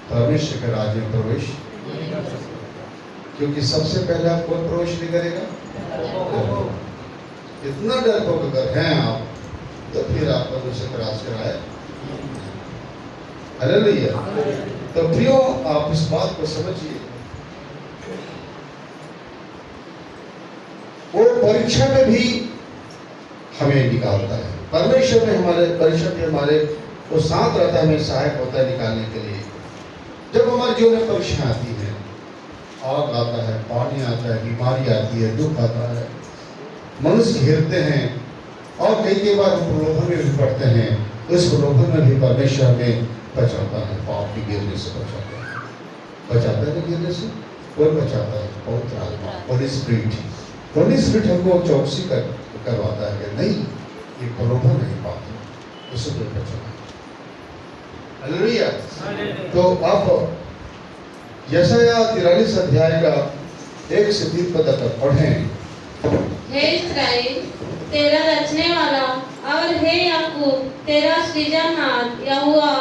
परमेश्वर के राज्य में प्रवेश, क्योंकि सबसे पहले आप कौन प्रवेश नहीं करेगा? इतना डरपोक अगर हैं आप, तो फिर आप परमेश्वर का राज कराए। हालेलुया। तो प्रियो, आप इस बात को समझिए, वो परीक्षा में भी हमें निकालता है। परमेश्वर में हमारे परीक्षा में हमारे वो साथ रहता है, हमें सहायक होता है निकालने के लिए। जब हमारे जीवन में परीक्षा आती है, आग आता है, पानी आता है, बीमारी आती है, दुख आता है, मनुष्य घेरते हैं और कई बार हम प्रलोभन में भी पड़ते हैं, उस प्रलोभन में भी परमेश्वर हमें बचाता है, पाप की गिरने से बचाता है। बचाता है गिरने से कौन बचाता है? पवित्र आत्मा, होली स्पिरिट। होली स्पिरिट हमको चौकसी करवाता है कि नहीं, ये प्रलोभन नहीं पाते, उससे कोई बचाना। हालेलुया। तो अब यशायाह 43 अध्याय का 1 से 3 पद तक पढ़ें। हे इस्राएल, तेरा रचने वाला और हे याकूब तेरा सृजनहार यहोवा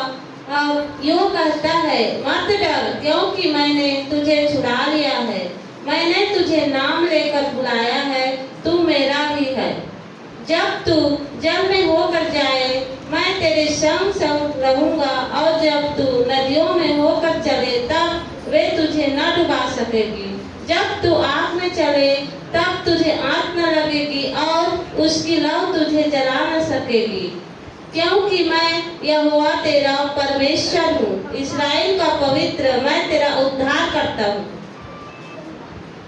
और यूं कहता है, मत डर, क्योंकि मैंने तुझे छुड़ा लिया है, मैंने तुझे नाम लेकर बुलाया है, तू मेरा ही है। जब तू जल में होकर जाए, मैं तेरे संग संग रहूंगा, और जब तू नदियों में होकर चले, तब वे तुझे न डुबा सकेगी। जब तू आग में चले, तब तुझे आग न लगेगी, और उसकी लौ तुझे जला न सकेगी, क्योंकि मैं यहोवा तेरा परमेश्वर हूँ, इस्राएल का पवित्र, मैं तेरा उद्धार करता हूँ।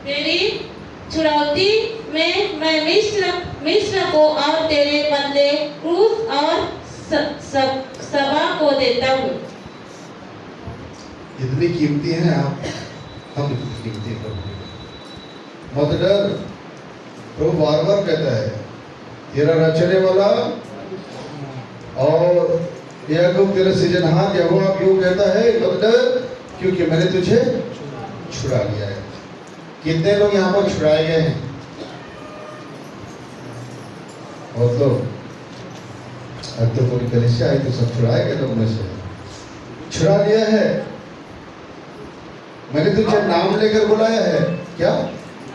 तेरी छुड़ौती में मैं मिस्र को और तेरे बदले क्रूस और सबा को देता हूँ। इतनी कीमती है आप, हम इतनी कीमती प्रभु। मत डर, प्रभु बार बार कहता है, तेरा रचने वाला और याकूब तेरा सृजनहार यहोवा क्यों कहता है, मत डर, क्योंकि मैंने तुझे छुड़ा लिया है। कितने लोग यहाँ पर छुड़ाए गए हैं? और तो अब तो कोई कलीसिया आई तो सब छुड़ाए गए लोग में से, छुड़ा लिया है। मैंने तुझे नाम लेकर बुलाया है, क्या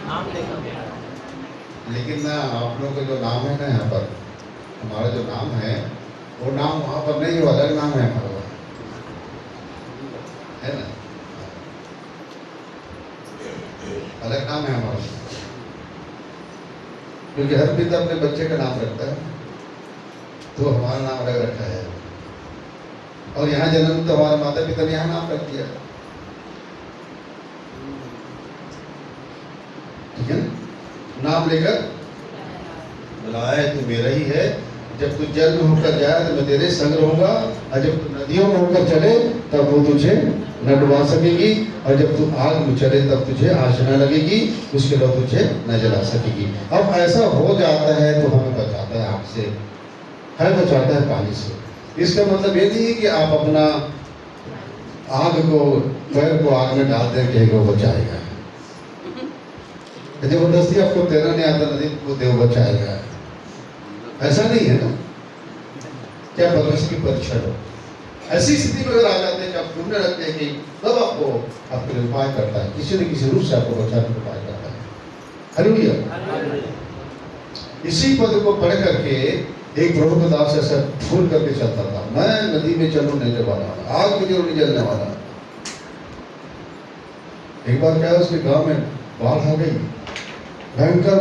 नाम लेकर? लेकिन ना आप लोगों का जो नाम है ना, यहाँ पर हमारा जो नाम है, वो नाम वहां पर नहीं, वो अलग नाम है हमारा, है ना, अलग नाम है हमारा। क्योंकि हर पिता अपने बच्चे का नाम रखता है, तो हमारा नाम अलग रखा है। और यहाँ जन्म तो हमारे माता पिता ने यहाँ नाम रख दिया, ठीक है, नाम लेकर बुलाया, तू मेरा ही है। जब तू जल में होकर जाए तो मैं तेरे संग रहूंगा, और जब तू नदियों में होकर चले तब वो तुझे न डुबा सकेगी, और जब तू आग में चले तब तुझे आग न लगेगी, उसके बाद तुझे न जला सकेगी। अब ऐसा हो जाता है तो हमें बचाता है आग से, है बचाता है पानी से। इसका मतलब ये नहीं है कि आप अपना आग को, पैर को आग में डाल दें कि वो बचाएगा। जबरदस्ती आपको तैरना नहीं आता नदी को देव बचाएगा, ऐसा नहीं है ना। क्या परमेश्वर की परीक्षा लो, ऐसी स्थिति में अगर आ जाते हैं कि आप ढूंढने लगते हैं कि तब आपको आपके लिए उपाय करता है, किसी न किसी रूप से आपको बचाने का उपाय करता है। हालेलुया। इसी पद को पढ़ करके एक प्रभु का दास ऐसा फूल करके चलता था, मैं नदी में चलूं नहीं वाला, आग में जरूर नहीं जलने वाला। एक बार क्या उसके गांव में बाढ़ आ गई, भयंकर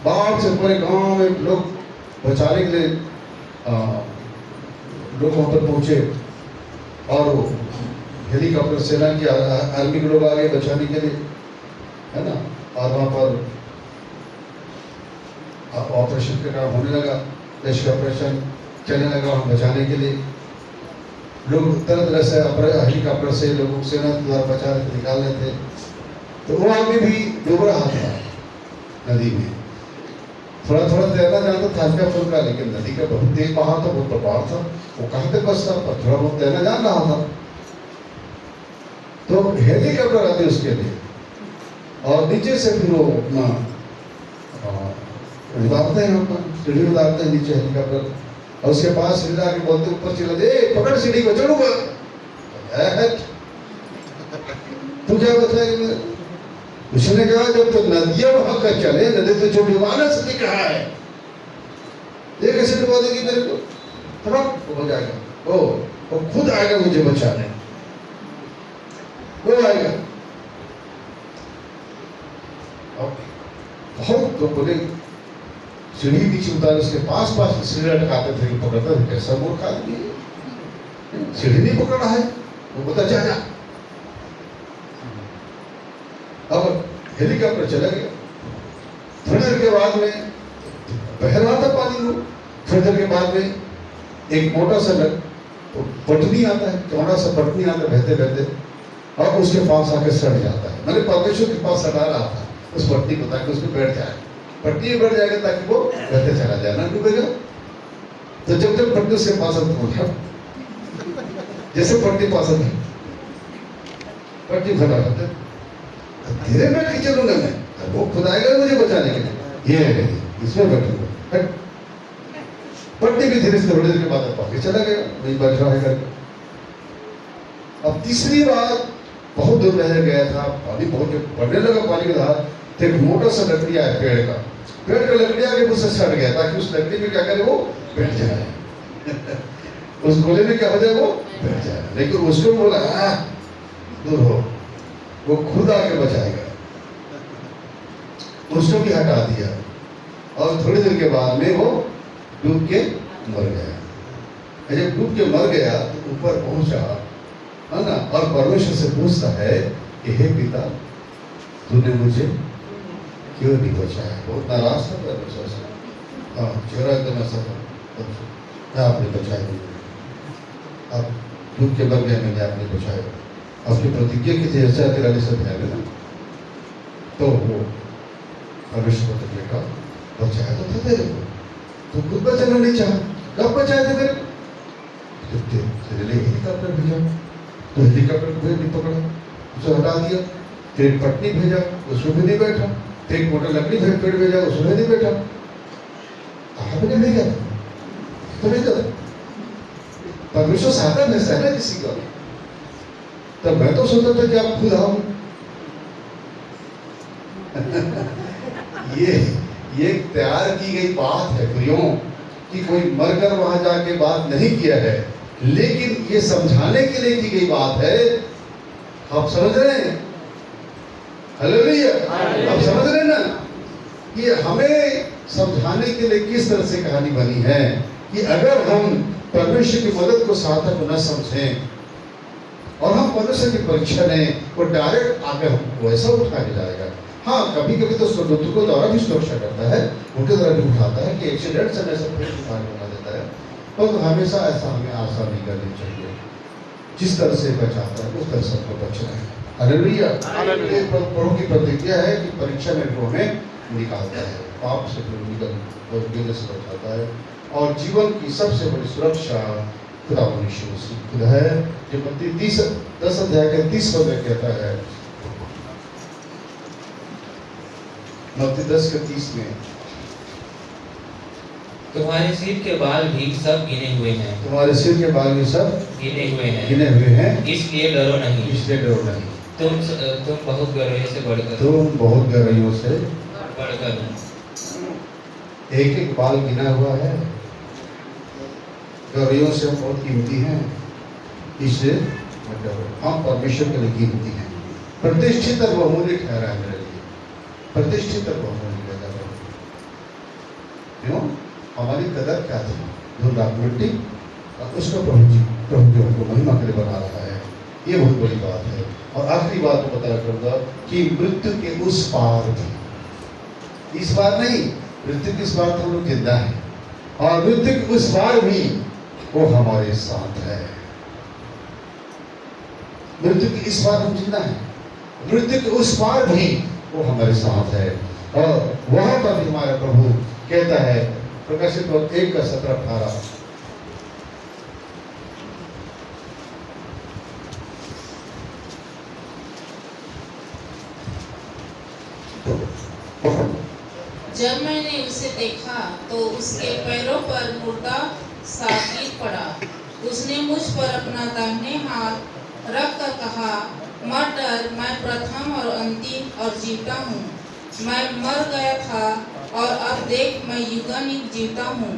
बाढ़ से पूरे गांव में लोग बचाने के लिए लोग वहां पर पहुंचे, और हेलीकॉप्टर सेना की आर्मी के लोग आ गए बचाने के लिए। है ना। और वहाँ पर ऑपरेशन का काम होने लगा, रेस्क्यू ऑपरेशन चलने लगा वहाँ बचाने के लिए। लोग तरह तरह से हेलीकॉप्टर से लोगों को सेना द्वारा बचा रहे थे, निकाल रहे थे। तो वो आदमी भी डूब रहा था नदी में। थोड़ा थोड़ा तैरना जानता था, हल्का फुल्का, लेकिन नदी का बहुत तेज बहाव था, बहुत प्रभाव था। वो कहाँ तक बचता, पर थोड़ा बहुत तैरना जान रहा था। तो हेलीकॉप्टर आते उसके लिए, और नीचे से फिर वो अपना उतारते हैं, अपना सीढ़ी उतारते हैं नीचे हेलीकॉप्टर, और उसके पास सीढ़ी आके बोलते ऊपर चिल्ला दे, पकड़ सीढ़ी को, चढ़ूंगा। तू क्या बताएगा? उसने कहा जब तो नदियां वहां का चले, नदी तो जो डुबाना सके कहा है, ये कैसे डुबा देगी मेरे को? तब हो जाएगा, वो खुद आएगा मुझे बचाने, वो आएगा। बहुत तो बोले सीढ़ी नीचे उतारे, उसके पास सीढ़ी अटकाते थे, पकड़ता था। कैसा मूर्ख आदमी है, सीढ़ी नहीं पकड़ रहा है, वो बता जा। अब हेलीकॉप्टर चला गया। थोड़ी देर के बाद में बह रहा था पानी में। थोड़ी देर के बाद में एक मोटा सा पटनी आता है, चौड़ा सा पटनी आता है बहते बहते, और उसके पास आके सड़ जाता है। मैंने परमेश्वर के पास सटा रहा था उस पटनी को, ताकि उसको बैठ जाए, पटनी में बैठ जाएगा ताकि वो बहते चला जाए, ना डूबेगा। तो जब जब पटनी उसके पास जैसे पटनी पास पटनी फटा रहता है, धीरे बैठ के चलूंगा मैं, वो खुद आएगा मुझे बचाने के लिए। ये है इसमें बैठूंगा। पटनी भी धीरे से थोड़ी देर के बाद पाके चला गया, वही बैठ रहा है करके। अब तीसरी बार बहुत दूर रह गया था, पानी बहुत बढ़ने लगा, पानी का धार। तो एक मोटा सा लकड़ी आया पेड़ का लकड़ी आके मुझसे सड़ गया, ताकि उस लकड़ी में क्या करे, वो बैठ जाए उस गोले में क्या हो जाए, वो बैठ जाए। लेकिन उसको बोला दूर हो, वो खुद आके बचाएगा। उसको भी हटा दिया, और थोड़ी देर के बाद में वो डूब के मर गया। जब डूब के मर गया तो ऊपर पहुंचा, है ना, और परमेश्वर से पूछता है कि हे पिता, तूने मुझे क्यों नहीं बचाया? बहुत नाराज था परमेश्वर से। चेहरा एकदम ऐसा था, आपने बचाया नहीं, आप डूब के मर गए, मैंने आपने बचाया। आपकी प्रतिज्ञा की थी ऐसा 43 अध्याय में ना, तो वो परमेश्वर को बेटा बचाया तो था तेरे को, तो खुद बचाना नहीं चाहा, कब बचाए थे तेरे को? तेरे लिए हेलीकॉप्टर भेजा, तो हेलीकॉप्टर को नहीं पकड़ा, उसे हटा दिया। फिर एक पटनी भेजा, उसमें भी नहीं बैठा। फिर एक मोटा लकड़ी पेड़ भेजा, उसमें नहीं बैठा। कहाँ पे नहीं गया तो नहीं था। परमेश्वर साधा भैंसा है ना किसी का। तब मैं तो सोचता था कि आप खुद आओ। ये तैयार की गई बात है प्रियों, कि कोई मरकर वहां जाके बात नहीं किया है, लेकिन ये समझाने के लिए की गई बात है। आप समझ रहे हैं? हालेलुया। आप समझ रहे हैं ना कि हमें समझाने के लिए किस तरह से कहानी बनी है, कि अगर हम परमेश्वर की मदद को सार्थक न समझें और हम परमेश्वर की परीक्षा लें, वो डायरेक्ट आगे हमको वैसा उठा के जाएगा। हाँ, कभी कभी तो स्वर्गदूतों को द्वारा भी सुरक्षा करता है, उनके द्वारा भी उठाता है, कि एक्सीडेंट से ऐसा फिर बना देता है। पर तो हमेशा ऐसा हमें आशा नहीं करनी चाहिए। जिस तरह से बचाता है उस तरह से हमको बचना है। हालेलुया। प्रभु की प्रतिज्ञा है कि परीक्षा में वो हमें निकालता है, पाप से निकल से बचाता है, और जीवन की सबसे बड़ी सुरक्षा खुदा मनुष्य खुद है। जो मत्ती 10 अध्याय के 30 पद में कहता है, मत्ती 10 के 30 में, तुम्हारे सिर के बाल भी सब गिने हुए हैं, तुम्हारे सिर के बाल भी सब गिने गिने हुए हैं, इसलिए डरो नहीं, इसलिए डरो नहीं। तुम बहुत गहराई से बढ़कर, तुम बहुत गहराइयों से बढ़कर एक एक बाल गिना हुआ है। गहराइयों से हम बहुत कीमती हैं, इससे मतलब हम परमेश्वर के लिए कीमती हैं। प्रतिष्ठित और बहुमूल्य ठहरा है मेरे लिए, प्रतिष्ठित और बहुमूल्य ठहरा। क्यों? हमारी कदर क्या थी? 2 लाख मिट्टी, और उसका प्रभु जी हमको महिमा के लिए बना रहा है। ये बहुत बड़ी बात है। और आखिरी बात को बता करूंगा कि मृत्यु के उस पार भी, इस बार नहीं, मृत्यु के इस बार तो हम लोग जिंदा है, और मृत्यु के उस बार भी वो हमारे साथ है। मृत्यु के इस बार हम जिंदा है, मृत्यु के उस पार भी वो हमारे साथ है। और वहां पर भी हमारा प्रभु कहता है, प्रकाशित वक्त 1:17-18, जब मैंने उसे देखा तो उसके पैरों पर मुर्दा सा गिर पड़ा। उसने मुझ पर अपना दाहिने हाथ रख कर कहा, मत डर, मैं प्रथम और अंतिम और जीवता हूँ। मैं मर गया था और अब देख मैं युगानुयुग जीवता हूँ,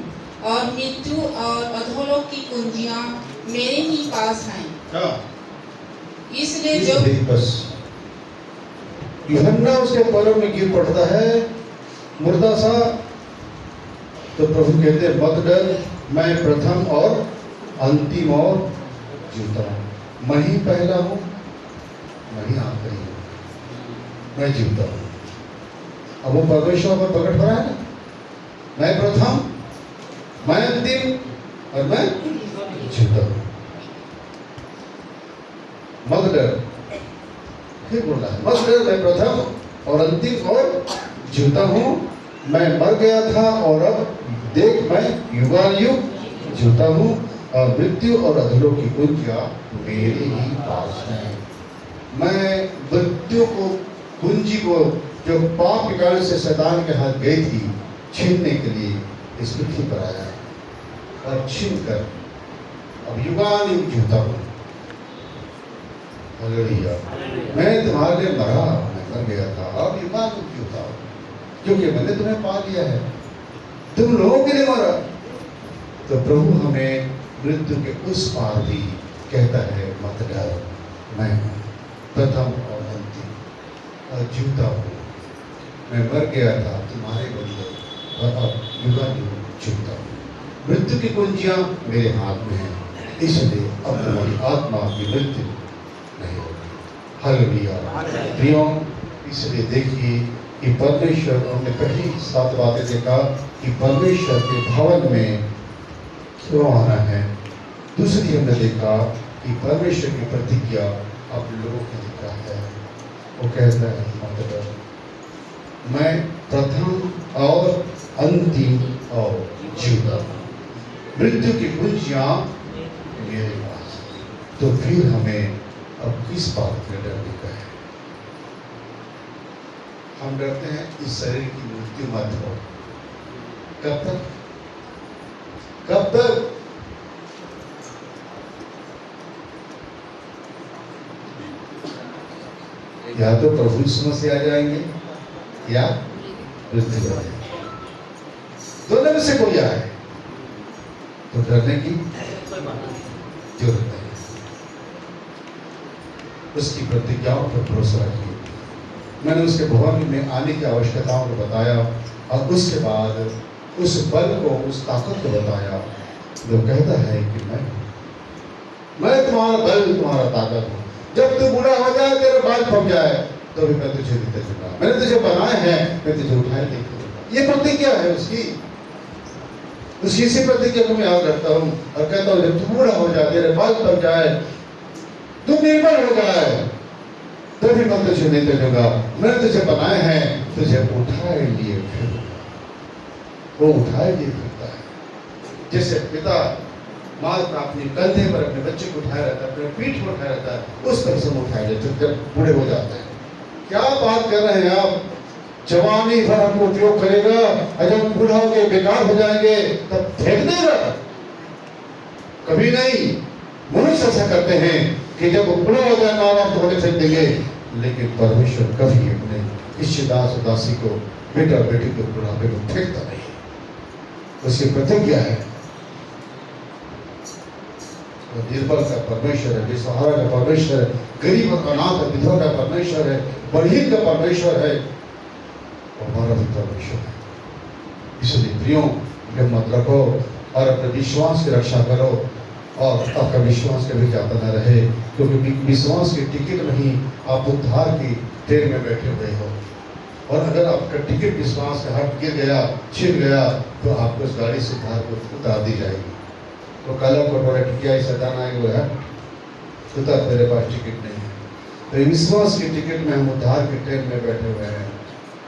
और मृत्यु और अधोलोक की कुंजियाँ मेरे ही पास हैं। इसलिए जो बस यूहन्ना उसके पैरों में गिर पड़ता है मुर्दा सा, तो प्रभु कहते हैं मत डर, मैं प्रथम और अंतिम और जीवता हूँ। मैं ही पहला हूँ, मैं ही आखिरी हूँ, मैं जीवता हूँ। अब वो परमेश्वर पर प्रकट हो रहा है ना, मैं प्रथम, मैं अंतिम और मैं जीवता हूँ। मत डर, फिर बोल रहा है मत डर, मैं प्रथम और अंतिम और जीवता हूँ। मैं मर गया था और अब देख मैं युगानुयुग जीवता हूँ, और मृत्यु और अधोलोक की कुंजियाँ मेरे ही पास हैं। मैं मृत्यु को, कुंजी को, जो पाप के कारण से शैतान के हाथ गई थी, छीनने के लिए इस पृथ्वी पर आया और छीन कर अब युगानुयुग जीवता हूँ। हालेलुया। मैं तुम्हारे लिए मरा, मैं मर गया था, अब युगानुयुग जीवता हूँ, क्योंकि मैंने तुम्हें पा लिया है, तुम लोगों के लिए मरा। तो प्रभु हमें मृत्यु के उस पार भी कहता है मत डर, मैं प्रथम और अंतिम और जीवता हूँ। मैं मर गया था तुम्हारे बदले और अब युगानुयुग जीवता हूँ। मृत्यु की कुंजियाँ मेरे हाथ में हैं, इसलिए अब तुम्हारी आत्मा की मृत्यु नहीं होगी। हालेलुया। प्रियों, इसलिए देखिए कि परमेश्वर, हमने पहली 7 बातें देखा कि परमेश्वर के भवन में क्यों आना है। दूसरी हमने देखा कि परमेश्वर की प्रतिज्ञा अब लोगों को दिखा है। वो कहता है मत डर, मैं प्रथम और अंतिम और जीवता हूँ। मृत्यु की कुंजियाँ मेरे पास। तो फिर हमें अब किस बात में डरने का है? हम डरते हैं इस शरीर की मृत्यु मत हो। कब तक? कब तक? या तो प्रभु यीशु मसीह आ जाएंगे या मृत्यु आ जाएगी, दोनों में से कोई आए तो डरने की जरूरत नहीं। उसकी प्रतिज्ञाओं पर भरोसा रखिए। मैंने उसके भवन में आने की आवश्यकताओं को बताया और उसके बाद उस बल को, उस ताकत को बताया जो कहता है कि मैं तुम्हारा बल, तुम्हारा ताकत हूँ। जब तू बूढ़ा हो जाए, तेरे बाल पक जाए, तो भी मैं तुझे देते दूंगा। मैंने तुझे बनाए हैं, मैं तुझे उठाए देते दूंगा। ये प्रतिज्ञा है उसकी इसी प्रतिज्ञा को मैं याद रखता हूँ और कहता हूँ जब तू बूढ़ा हो जाए, तेरे बाल पक जाए, तू निर्बल हो जाए, तो भी मैं तुझे नहीं दूंगा। मैंने तुझे बनाए हैं, तुझे उठाए लिए फिरूंगा। वो उठाए लिए फिरता है। जैसे पिता माँ अपने कंधे पर अपने बच्चे को उठाया रहता है, अपने पीठ पर उठाया रहता है, उस तरह से वो उठाए जाते जब बूढ़े हो जाते हैं। क्या बात कर रहे हैं आप? जवानी भर आपको उपयोग करेगा और जब बूढ़ा होके बेकार हो जाएंगे तब फेंक देगा? कभी नहीं। मनुष्य ऐसा करते हैं कि जब बूढ़ा हो जाए माँ बाप तो होने फेंक देंगे, लेकिन परमेश्वर कभी अपने इस दास दासी को, बेटा बेटी को, बुढ़ापे को फेंकता नहीं। उसकी प्रतिज्ञा है। वो निर्बल का परमेश्वर है, बेसहारा का परमेश्वर है, गरीब और अनाथ और विधवा का परमेश्वर है, बलहीन का परमेश्वर है, और हमारा भी परमेश्वर है। इसलिए प्रियों, हिम्मत रखो और अपने विश्वास की रक्षा करो और आपका विश्वास कभी जाता न रहे, क्योंकि विश्वास की टिकट नहीं आप उद्धार की ट्रेन में बैठे हुए हो। और अगर आपका टिकट विश्वास का हट गिर गया, छिन गया, तो आपको उस गाड़ी से बाहर को उतार दी जाएगी। तो कल को बड़ा टिकिया सदान आएंगे है उतर, तेरे पास टिकट नहीं है। तो विश्वास की टिकट में हम उद्धार की ट्रेन में बैठे हुए हैं।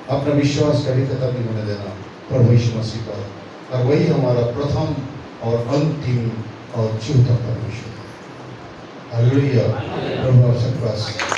अपना विश्वास कभी खत्म नहीं होने देना प्रभु यीशु मसीह पर, और वही हमारा प्रथम और अंतिम और चौथा परमेश्वर है। हालेलुया। प्रभु आप सबका